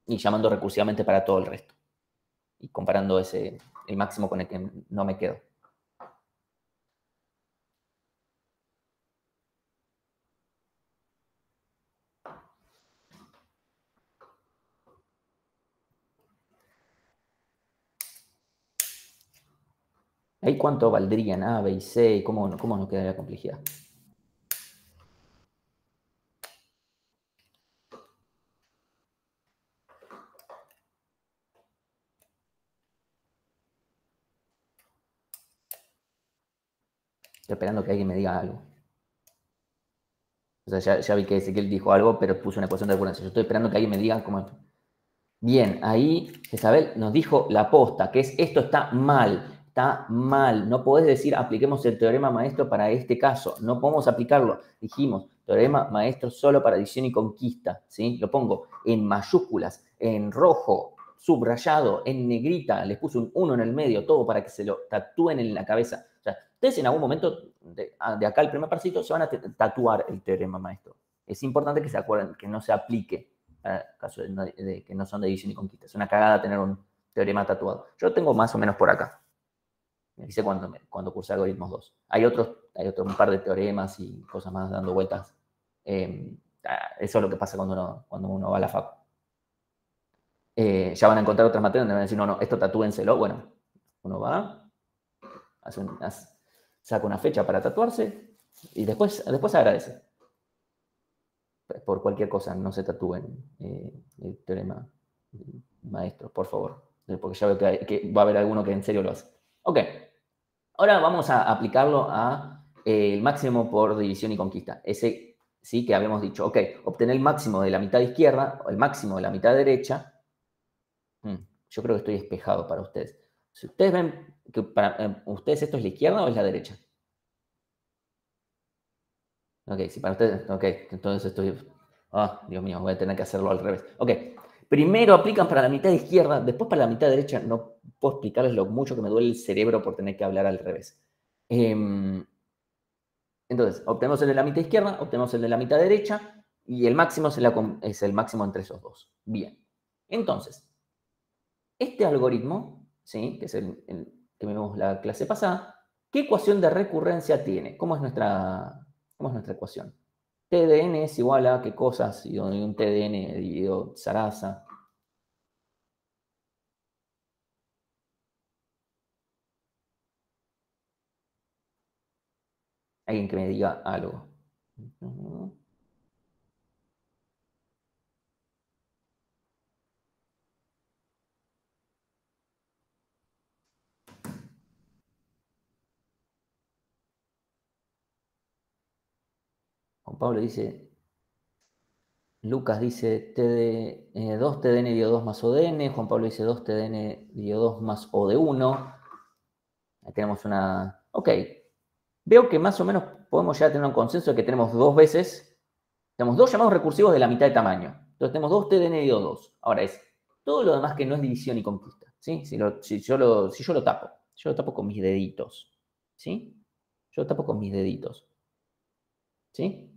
llamando recursivamente para todo el resto. Y comparando el máximo con el que no me quedo. ¿Ahí cuánto valdrían A, B y C? ¿Cómo nos queda la complejidad? Estoy esperando que alguien me diga algo. O sea, ya vi que Ezequiel dijo algo, pero puso una ecuación de recurrencia. Yo estoy esperando que alguien me diga cómo es. Bien, ahí Isabel nos dijo la posta, que es esto está mal, está mal. No podés decir apliquemos el teorema maestro para este caso. No podemos aplicarlo. Dijimos, teorema maestro solo para división y conquista. ¿Sí? Lo pongo en mayúsculas, en rojo, subrayado, en negrita. Les puse un 1 en el medio, todo para que se lo tatúen en la cabeza. O sea, ustedes en algún momento, de acá el primer parcito, se van a tatuar el teorema maestro. Es importante que se acuerden, que no se aplique caso de que no son de división y conquista. Es una cagada tener un teorema tatuado. Yo lo tengo más o menos por acá. Me dice cuando cursé algoritmos 2. Hay un par de teoremas y cosas más dando vueltas. Eso es lo que pasa cuando uno va a la facu. Ya van a encontrar otras materias donde van a decir, no, esto tatúenselo. Bueno, uno va, saca una fecha para tatuarse y después agradece. Por cualquier cosa, no se tatúen el teorema maestro, por favor. Porque ya veo que va a haber alguno que en serio lo hace. Ok. Ahora vamos a aplicarlo a el máximo por división y conquista. Ese sí que habíamos dicho, ok, obtener el máximo de la mitad izquierda o el máximo de la mitad derecha. Yo creo que estoy espejado para ustedes. Si ustedes ven que para ustedes esto es la izquierda o es la derecha. Ok, si para ustedes, ok, entonces estoy... Dios mío, voy a tener que hacerlo al revés. Ok, primero aplican para la mitad izquierda, después para la mitad derecha. No puedo explicarles lo mucho que me duele el cerebro por tener que hablar al revés. Entonces, obtenemos el de la mitad izquierda, obtenemos el de la mitad derecha, y el máximo es el máximo entre esos dos. Bien. Entonces, este algoritmo, ¿sí? Que es el que vimos la clase pasada, ¿qué ecuación de recurrencia tiene? ¿Cómo es nuestra ecuación? TDN es igual a qué cosas, y donde un TDN dividido Sarasa. Alguien que me diga algo. Juan Pablo dice, Lucas dice 2 TDN dio 2 más ODN, Juan Pablo dice 2 TDN dio 2 más O de 1. Ahí tenemos una... Ok, veo que más o menos podemos ya tener un consenso de que tenemos tenemos 2 llamados recursivos de la mitad de tamaño. Entonces tenemos 2 TDN dio 2. Ahora es todo lo demás que no es división y conquista, ¿sí? Si yo lo tapo con mis deditos, ¿sí? Yo lo tapo con mis deditos, ¿sí?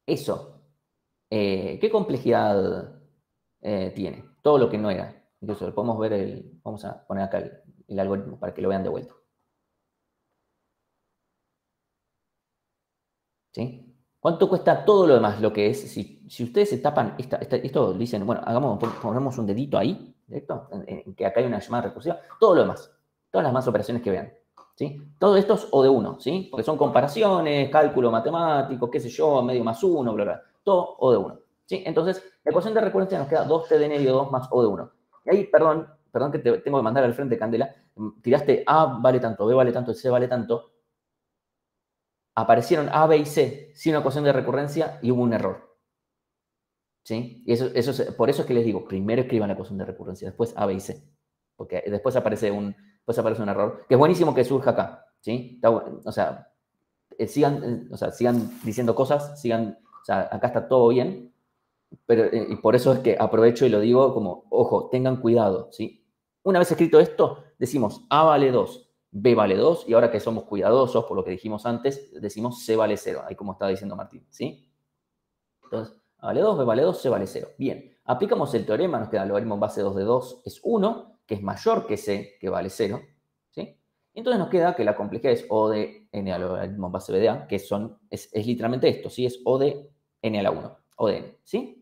Eso, ¿qué complejidad tiene? Todo lo que no era. Incluso podemos ver vamos a poner acá el algoritmo para que lo vean de vuelta. ¿Sí? ¿Cuánto cuesta todo lo demás? Lo que es, si ustedes se tapan esto, dicen, bueno, ponemos un dedito ahí, directo, en que acá hay una llamada recursiva, todo lo demás, todas las más operaciones que vean. ¿Sí? Todo esto es O de 1, ¿sí? Porque son comparaciones, cálculo matemático, qué sé yo, medio más 1, bla, bla. Todo O de 1. ¿Sí? Entonces, la ecuación de recurrencia nos queda 2 t de medio 2 más O de 1. Y ahí, perdón que te tengo que mandar al frente, Candela, tiraste A vale tanto, B vale tanto, C vale tanto. Aparecieron A, B y C sin una ecuación de recurrencia y hubo un error. ¿Sí? Y por eso es que les digo, primero escriban la ecuación de recurrencia, después A, B y C. Porque después aparece un error, que es buenísimo que surja acá. ¿Sí? O sea, sigan diciendo cosas, o sea, acá está todo bien, pero y por eso es que aprovecho y lo digo como, ojo, tengan cuidado, ¿sí? Una vez escrito esto, decimos A vale 2, B vale 2, y ahora que somos cuidadosos por lo que dijimos antes, decimos C vale 0, ahí como estaba diciendo Martín, ¿sí? Entonces, A vale 2, B vale 2, C vale 0. Bien, aplicamos el teorema, nos queda el logaritmo en base 2 de 2 es 1, que es mayor que C, que vale 0, ¿sí? Entonces nos queda que la complejidad es O de n al logaritmo en base B de A, que es literalmente esto, ¿sí? Es O de n a la 1, O de n, ¿sí?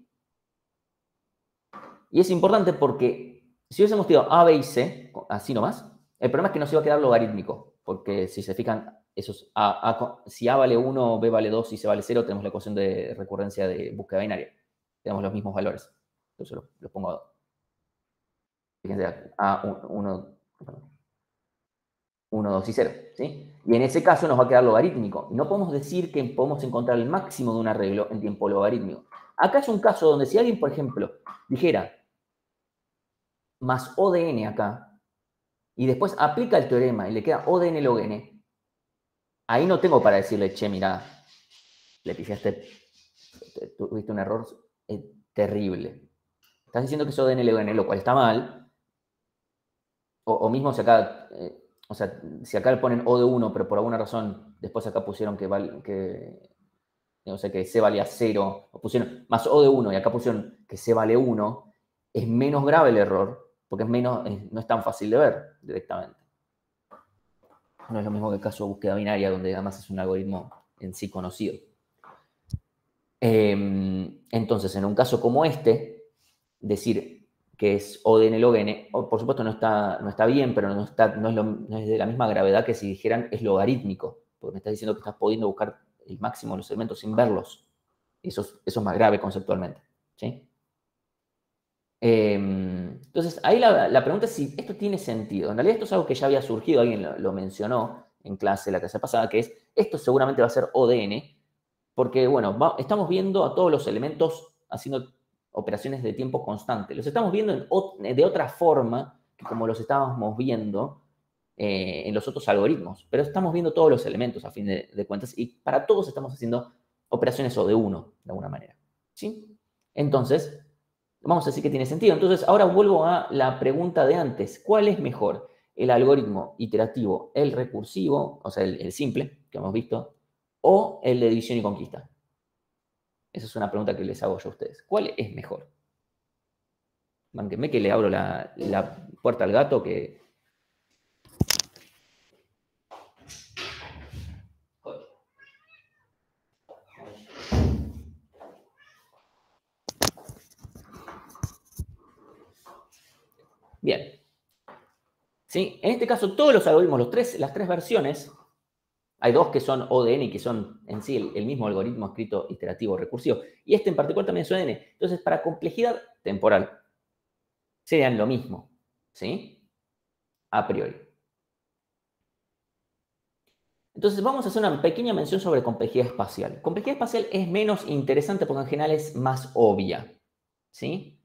Y es importante porque si hubiésemos tirado A, B y C, así nomás, el problema es que nos iba a quedar logarítmico, porque si se fijan, si A vale 1, B vale 2 y C vale 0, tenemos la ecuación de recurrencia de búsqueda binaria. Tenemos los mismos valores. Entonces los pongo, fíjense, A1, 1, 2 y 0. ¿Sí? Y en ese caso nos va a quedar logarítmico. No podemos decir que podemos encontrar el máximo de un arreglo en tiempo logarítmico. Acá es un caso donde si alguien, por ejemplo, dijera más O de n acá, y después aplica el teorema y le queda O de n log n, ahí no tengo para decirle, che, mira, le pifiaste, tuviste un error terrible. Estás diciendo que es O de n log n, lo cual está mal. O mismo si acá, o sea, si acá le ponen O de 1, pero por alguna razón después acá pusieron no sé, que C valía 0, o pusieron más O de 1 y acá pusieron que C vale 1, es menos grave el error, porque no es tan fácil de ver directamente. No es lo mismo que el caso de búsqueda binaria, donde además es un algoritmo en sí conocido. Entonces, en un caso como este, decir que es O de n log n, por supuesto no está bien, pero no es de la misma gravedad que si dijeran es logarítmico, porque me estás diciendo que estás pudiendo buscar el máximo de los elementos sin verlos. Eso es más grave conceptualmente. ¿Sí? Entonces, ahí la pregunta es si esto tiene sentido. En realidad esto es algo que ya había surgido, alguien lo mencionó en clase la clase pasada, que es, esto seguramente va a ser ODN, porque, bueno, estamos viendo a todos los elementos haciendo operaciones de tiempo constante. Los estamos viendo de otra forma que como los estábamos viendo en los otros algoritmos, pero estamos viendo todos los elementos a fin de cuentas y para todos estamos haciendo operaciones O de 1, de alguna manera. ¿Sí? Entonces, vamos a decir que tiene sentido. Entonces, ahora vuelvo a la pregunta de antes. ¿Cuál es mejor? ¿El algoritmo iterativo, el recursivo, o sea, el simple, que hemos visto, o el de división y conquista? Esa es una pregunta que les hago yo a ustedes. ¿Cuál es mejor? Mánquenme que le abro la puerta al gato que... Bien. ¿Sí? En este caso, todos los algoritmos, las tres versiones, Hay dos que son ODN y que son en sí el mismo algoritmo escrito iterativo recursivo. Y este en particular también es ODN. Entonces, para complejidad temporal, serían lo mismo, ¿sí? A priori. Entonces, vamos a hacer una pequeña mención sobre complejidad espacial. Complejidad espacial es menos interesante porque en general es más obvia, ¿sí?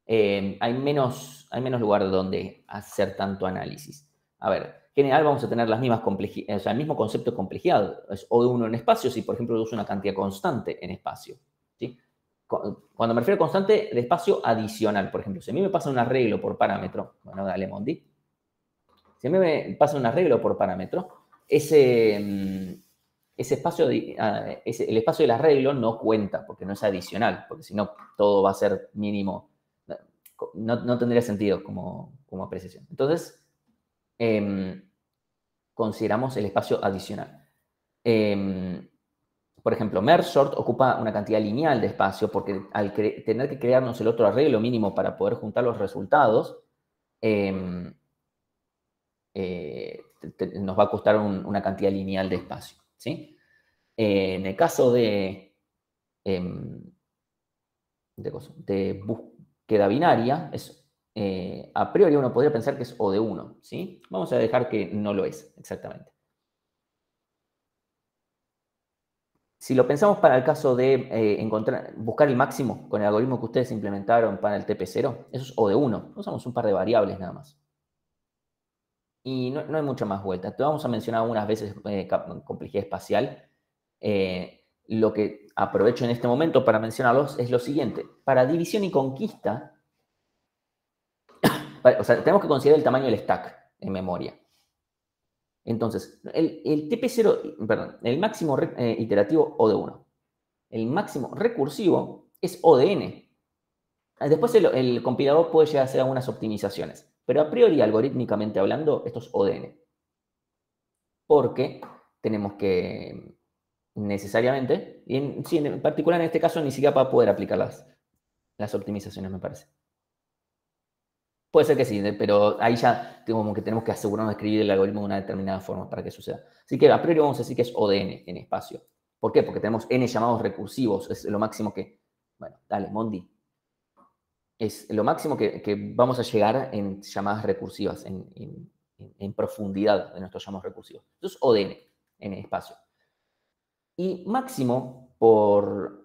Hay menos lugar donde hacer tanto análisis. A ver, en general vamos a tener las mismas complejidades, o sea, el mismo concepto de complejidad. Es O de 1 en espacio si, por ejemplo, yo uso una cantidad constante en espacio, ¿sí? Cuando me refiero a constante de espacio adicional, por ejemplo, si a mí me pasa un arreglo por parámetro, bueno, dale, Mondi. Si a mí me pasa un arreglo por parámetro, ese espacio, el espacio del arreglo no cuenta, porque no es adicional, porque si no, todo va a ser mínimo. No tendría sentido como apreciación. Entonces, consideramos el espacio adicional. Por ejemplo, merge sort ocupa una cantidad lineal de espacio, porque al tener que crearnos el otro arreglo mínimo para poder juntar los resultados, nos va a costar una cantidad lineal de espacio, ¿sí? En el caso de búsqueda binaria, a priori uno podría pensar que es O de 1, ¿sí? Vamos a dejar que no lo es exactamente. Si lo pensamos para el caso de buscar el máximo con el algoritmo que ustedes implementaron para el TP0, eso es O de 1. Usamos un par de variables nada más. Y no hay mucha más vuelta. Te vamos a mencionar algunas veces complejidad espacial. Lo que aprovecho en este momento para mencionarlos es lo siguiente. Para división y conquista, o sea, tenemos que considerar el tamaño del stack en memoria. Entonces, el TP0, perdón, el máximo iterativo O de 1. El máximo recursivo es O de n. Después el compilador puede llegar a hacer algunas optimizaciones, pero a priori, algorítmicamente hablando, esto es O de n. Porque tenemos que necesariamente, y en particular en este caso ni siquiera para poder aplicar las optimizaciones, me parece. Puede ser que sí, pero ahí ya como que tenemos que asegurarnos de escribir el algoritmo de una determinada forma para que suceda. Así que a priori vamos a decir que es O de n en espacio. ¿Por qué? Porque tenemos n llamados recursivos, es lo máximo que... Bueno, dale, Mondi. Es lo máximo que vamos a llegar en llamadas recursivas, en profundidad de nuestros llamados recursivos. Entonces, O de n en espacio. Y máximo por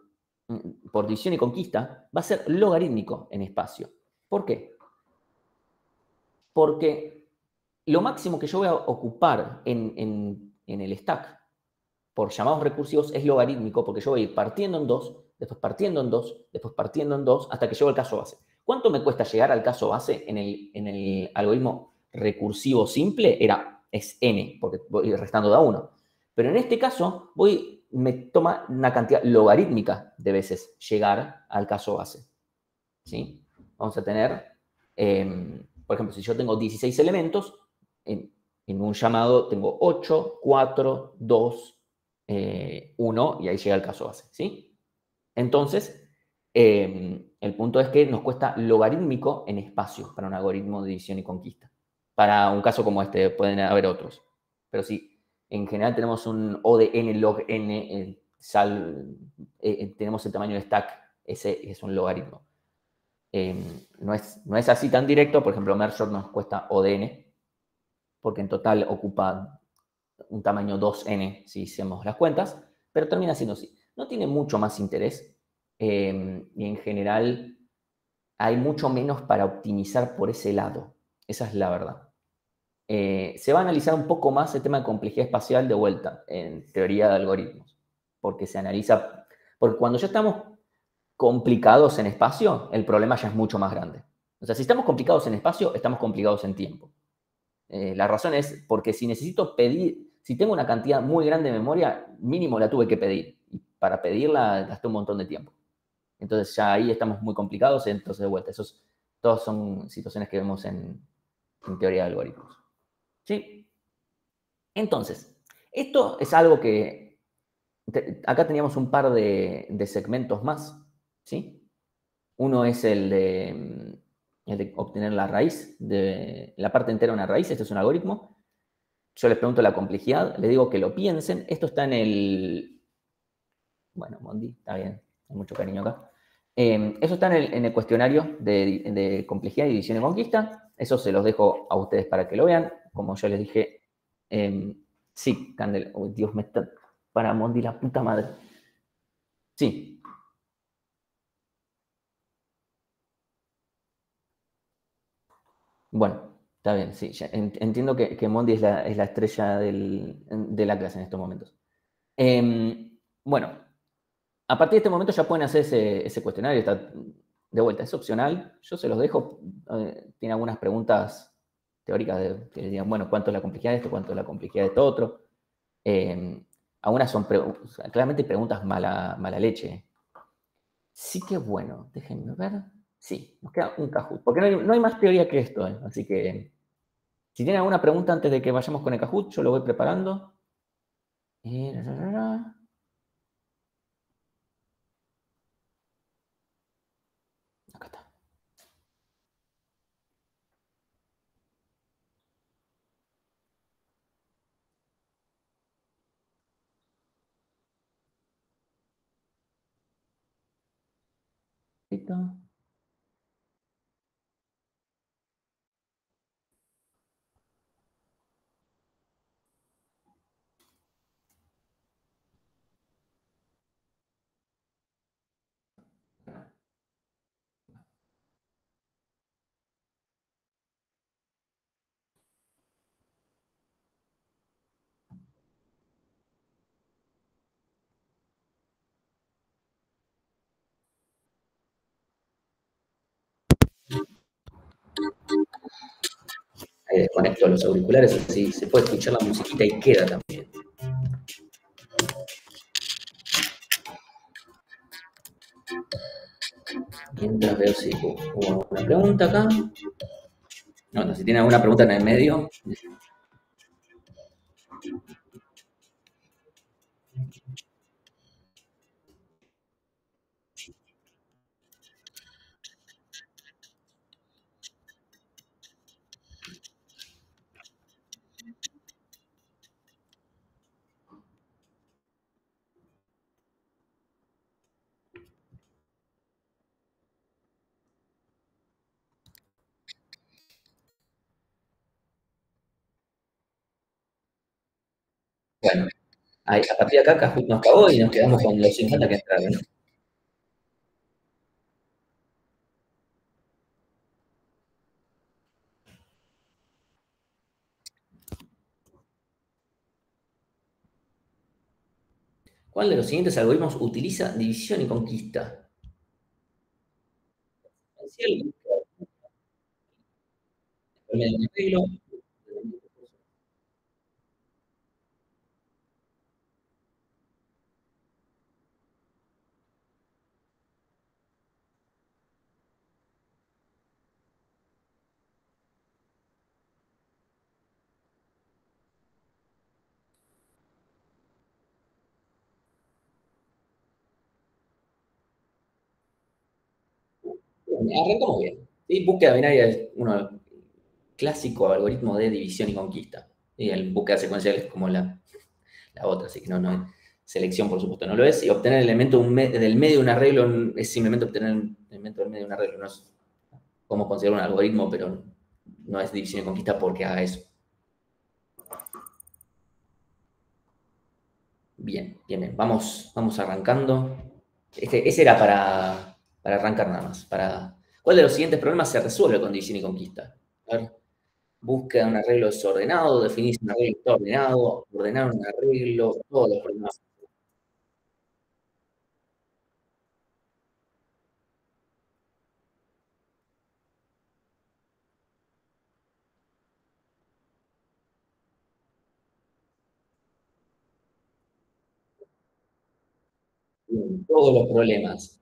división y conquista va a ser logarítmico en espacio. ¿Por qué? Porque lo máximo que yo voy a ocupar en el stack por llamados recursivos es logarítmico, porque yo voy a ir partiendo en dos, después partiendo en dos, después partiendo en dos, hasta que llego al caso base. ¿Cuánto me cuesta llegar al caso base en el algoritmo recursivo simple? Es n, porque voy restando de a 1. Pero en este caso, me toma una cantidad logarítmica de veces llegar al caso base. ¿Sí? Vamos a tener, por ejemplo, si yo tengo 16 elementos, en un llamado tengo 8, 4, 2, 1, y ahí llega el caso base, ¿sí? Entonces, el punto es que nos cuesta logarítmico en espacio para un algoritmo de división y conquista. Para un caso como este pueden haber otros. Pero sí, en general tenemos un O de n log n, tenemos el tamaño de stack, ese es un logaritmo. No es así tan directo, por ejemplo, merge sort nos cuesta O de n, porque en total ocupa un tamaño 2n si hacemos las cuentas, pero termina siendo así. No tiene mucho más interés y en general hay mucho menos para optimizar por ese lado. Esa es la verdad. Se va a analizar un poco más el tema de complejidad espacial de vuelta en teoría de algoritmos, porque se analiza, porque cuando ya estamos complicados en espacio, el problema ya es mucho más grande. O sea, si estamos complicados en espacio, estamos complicados en tiempo. La razón es porque si necesito pedir, si tengo una cantidad muy grande de memoria, mínimo la tuve que pedir. Y para pedirla gasté un montón de tiempo. Entonces ya ahí estamos muy complicados, entonces de vuelta. Todas son situaciones que vemos en teoría de algoritmos. ¿Sí? Entonces, esto es algo que... Acá teníamos un par de segmentos más, ¿sí? Uno es el de obtener la raíz, la parte entera de una raíz. Este es un algoritmo yo les pregunto la complejidad, les digo que lo piensen. Esto está en el... Bueno, Mondi, está bien, hay mucho cariño acá. Eso está en el cuestionario de complejidad y división y conquista. Eso se los dejo a ustedes para que lo vean. Como yo les dije, sí, Candela. Oh, Dios, me está... Para Mondi, la puta madre. Sí. Bueno, está bien, sí. Entiendo que Mondi es la estrella de la clase en estos momentos. Bueno, a partir de este momento ya pueden hacer ese cuestionario. Está de vuelta, es opcional. Yo se los dejo. Tiene algunas preguntas teóricas que digan, bueno, ¿cuánto es la complejidad de esto? ¿Cuánto es la complejidad de esto otro? Algunas son claramente preguntas mala leche. Sí que bueno, déjenme ver. Sí, nos queda un Kahoot, porque no hay más teoría que esto, así que si tienen alguna pregunta antes de que vayamos con el Kahoot, yo lo voy preparando. Acá está. Listo. Ahí desconecto los auriculares, así se puede escuchar la musiquita y queda también. Mientras veo si hubo alguna pregunta acá. No, si tienen alguna pregunta en el medio. Bueno, ahí, a partir de acá Kahoot nos acabó y nos quedamos con los 50 que entraron. ¿Cuál de los siguientes algoritmos utiliza división y conquista? Arrancamos bien. ¿Sí? Búsqueda binaria es uno clásico algoritmo de división y conquista. Y el búsqueda secuencial es como la otra, así que no es selección, por supuesto, no lo es. Y obtener el elemento del medio de un arreglo es simplemente obtener el elemento del medio de un arreglo. No es como considerar un algoritmo, pero no es división y conquista porque haga eso. Bien, bien, bien. Vamos arrancando. Ese era para arrancar nada más. ¿Cuál de los siguientes problemas se resuelve con división y conquista? A ver, búsqueda de un arreglo desordenado, definir si un arreglo está ordenado, ordenar un arreglo, todos los problemas. Todos los problemas.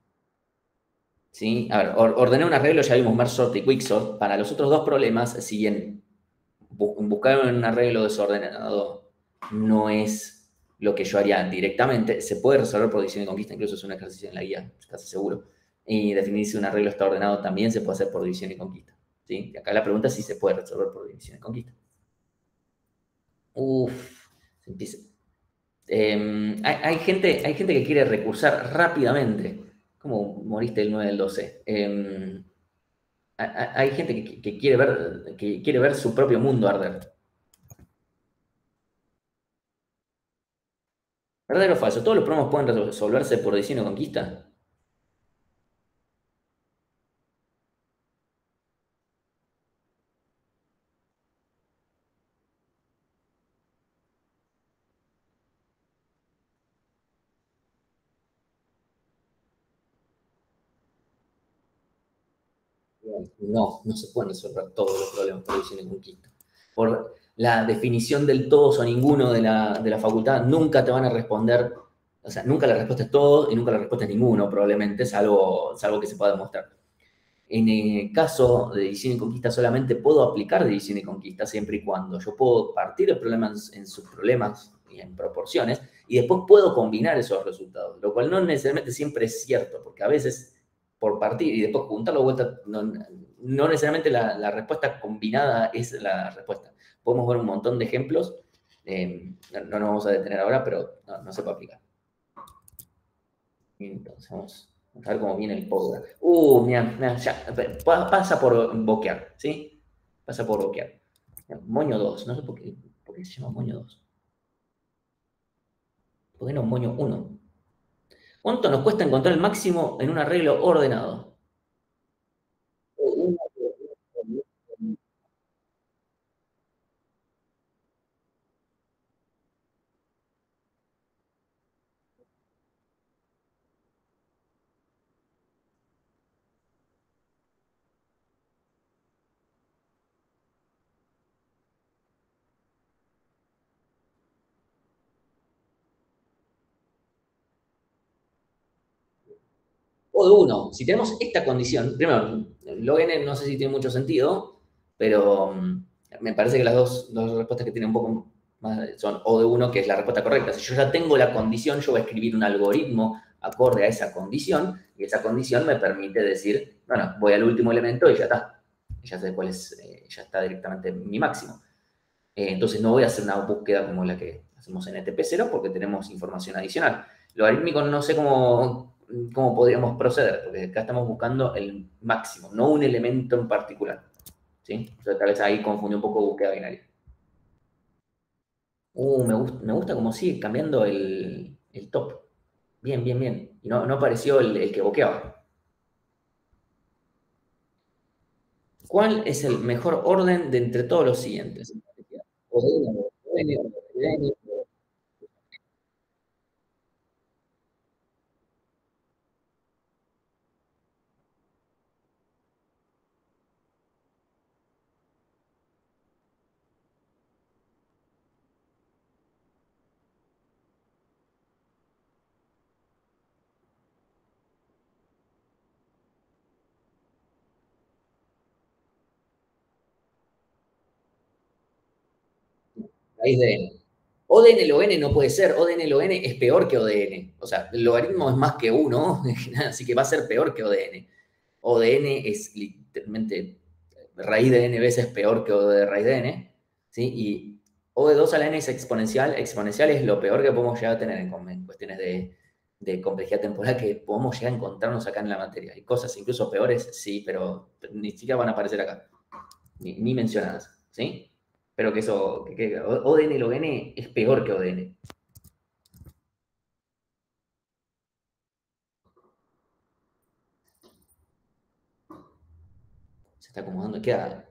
¿Sí? A ver, ordenar un arreglo ya vimos merge sort y quicksort. Para los otros dos problemas, si bien buscar un arreglo desordenado no es lo que yo haría directamente, se puede resolver por división y conquista, incluso es un ejercicio en la guía, casi seguro. Y definir si un arreglo está ordenado también se puede hacer por división y conquista. ¿Sí? Y acá la pregunta es si se puede resolver por división y conquista. Uf, se empieza. Hay gente que quiere recursar rápidamente. ¿Cómo moriste el 9 del 12? Hay gente que quiere ver su propio mundo arder. ¿Verdadero o falso? ¿Todos los problemas pueden resolverse por diseño y conquista? No, no se pueden resolver todos los problemas por diseño y conquista. Por la definición del todos o ninguno de la facultad, nunca te van a responder, o sea, nunca la respuesta es todo y nunca la respuesta es ninguno, probablemente, salvo que se pueda demostrar. En el caso de diseño y conquista solamente puedo aplicar de diseño y conquista siempre y cuando yo puedo partir el problema en sus problemas y en proporciones y después puedo combinar esos resultados, lo cual no necesariamente siempre es cierto, porque a veces por partir y después juntarlo de vuelta, no necesariamente la respuesta combinada es la respuesta. Podemos ver un montón de ejemplos, no nos vamos a detener ahora, pero no se puede aplicar. Entonces vamos a ver cómo viene el poder. Mira, ya, pasa por boquear, ¿sí? Pasa por boquear. Moño 2, no sé por qué se llama moño 2. ¿Por qué no moño 1? ¿Cuánto nos cuesta encontrar el máximo en un arreglo ordenado? O de 1. Si tenemos esta condición, primero, log n no sé si tiene mucho sentido, pero me parece que las dos respuestas que tienen un poco más son o de 1, que es la respuesta correcta. Si yo ya tengo la condición, yo voy a escribir un algoritmo acorde a esa condición, y esa condición me permite decir, bueno, voy al último elemento y ya está. Ya sé cuál es, ya está directamente mi máximo. Entonces no voy a hacer una búsqueda como la que hacemos en ETP0 porque tenemos información adicional. Logarítmico no sé cómo podríamos proceder, porque acá estamos buscando el máximo, no un elemento en particular. ¿Sí? Entonces tal vez ahí confundí un poco búsqueda binaria. Me gusta cómo sigue cambiando el top. Bien, bien, bien. Y no apareció el que boqueaba. ¿Cuál es el mejor orden de entre todos los siguientes? O de N, o de N, o de N. Raíz de N. ODN log n no puede ser, ODN log n es peor que ODN. O sea, el logaritmo es más que 1, así que va a ser peor que ODN. ODN es literalmente raíz de n veces peor que O de raíz de n, ¿sí? Y O de 2 a la n es exponencial. Exponencial es lo peor que podemos llegar a tener en cuestiones de complejidad temporal que podemos llegar a encontrarnos acá en la materia. Hay cosas incluso peores, sí, pero ni siquiera van a aparecer acá, ni mencionadas, ¿sí? Pero que eso, que ODN log n es peor que ODN. Se está acomodando, queda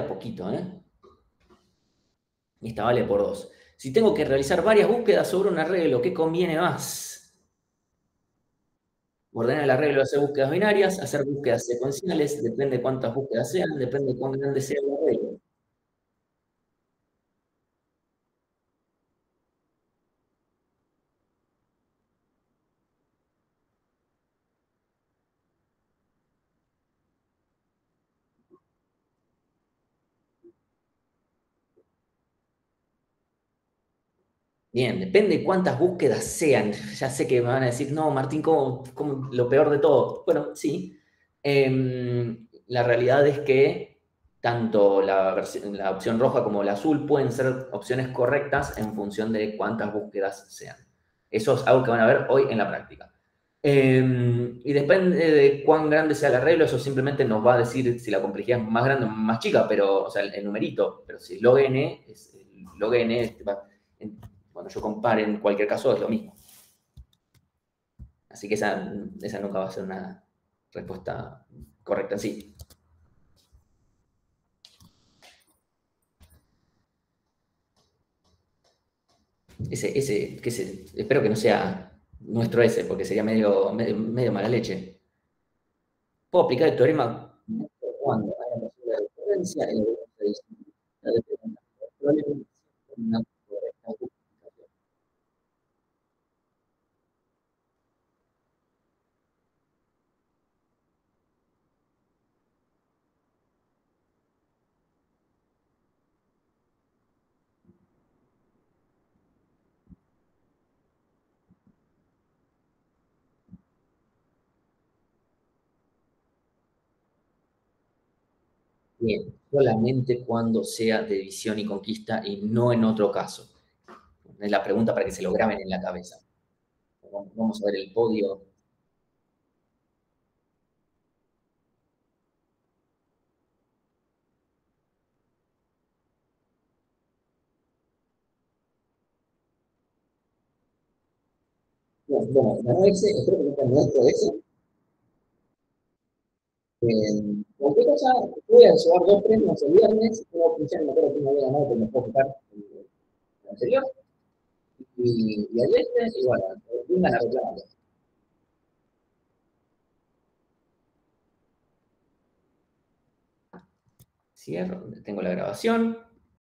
poquito, ¿eh? Y esta vale por 2. Si tengo que realizar varias búsquedas sobre un arreglo, ¿qué conviene más? Ordenar el arreglo, hacer búsquedas binarias, hacer búsquedas secuenciales, depende de cuántas búsquedas sean, depende de cuán grande sea el arreglo. Bien, depende de cuántas búsquedas sean. Ya sé que me van a decir, no, Martín, ¿cómo lo peor de todo? Bueno, sí. La realidad es que tanto la opción roja como la azul pueden ser opciones correctas en función de cuántas búsquedas sean. Eso es algo que van a ver hoy en la práctica. Y depende de cuán grande sea el arreglo, eso simplemente nos va a decir si la complejidad es más grande o más chica, pero, o sea, el numerito. Pero si log n, log n, cuando yo compare en cualquier caso es lo mismo. Así que esa nunca va a ser una respuesta correcta en sí. Espero que no sea nuestro ese, porque sería medio mala leche. Puedo aplicar el teorema cuando haya una posible recurrencia en la probablemente una correcta justificación. Bien, solamente cuando sea de división y conquista y no en otro caso. Es la pregunta para que se lo graben en la cabeza. Vamos a ver el podio. Bueno, ganó ese, espero que no sea nuestro ese. Cualquier cosa, voy a llevar 2 premios el viernes, no funciona, no creo que no había ganado, pero me puedo quitar el anterior. Y al este, y bueno, vengan a reclamarlo. Cierro, tengo la grabación.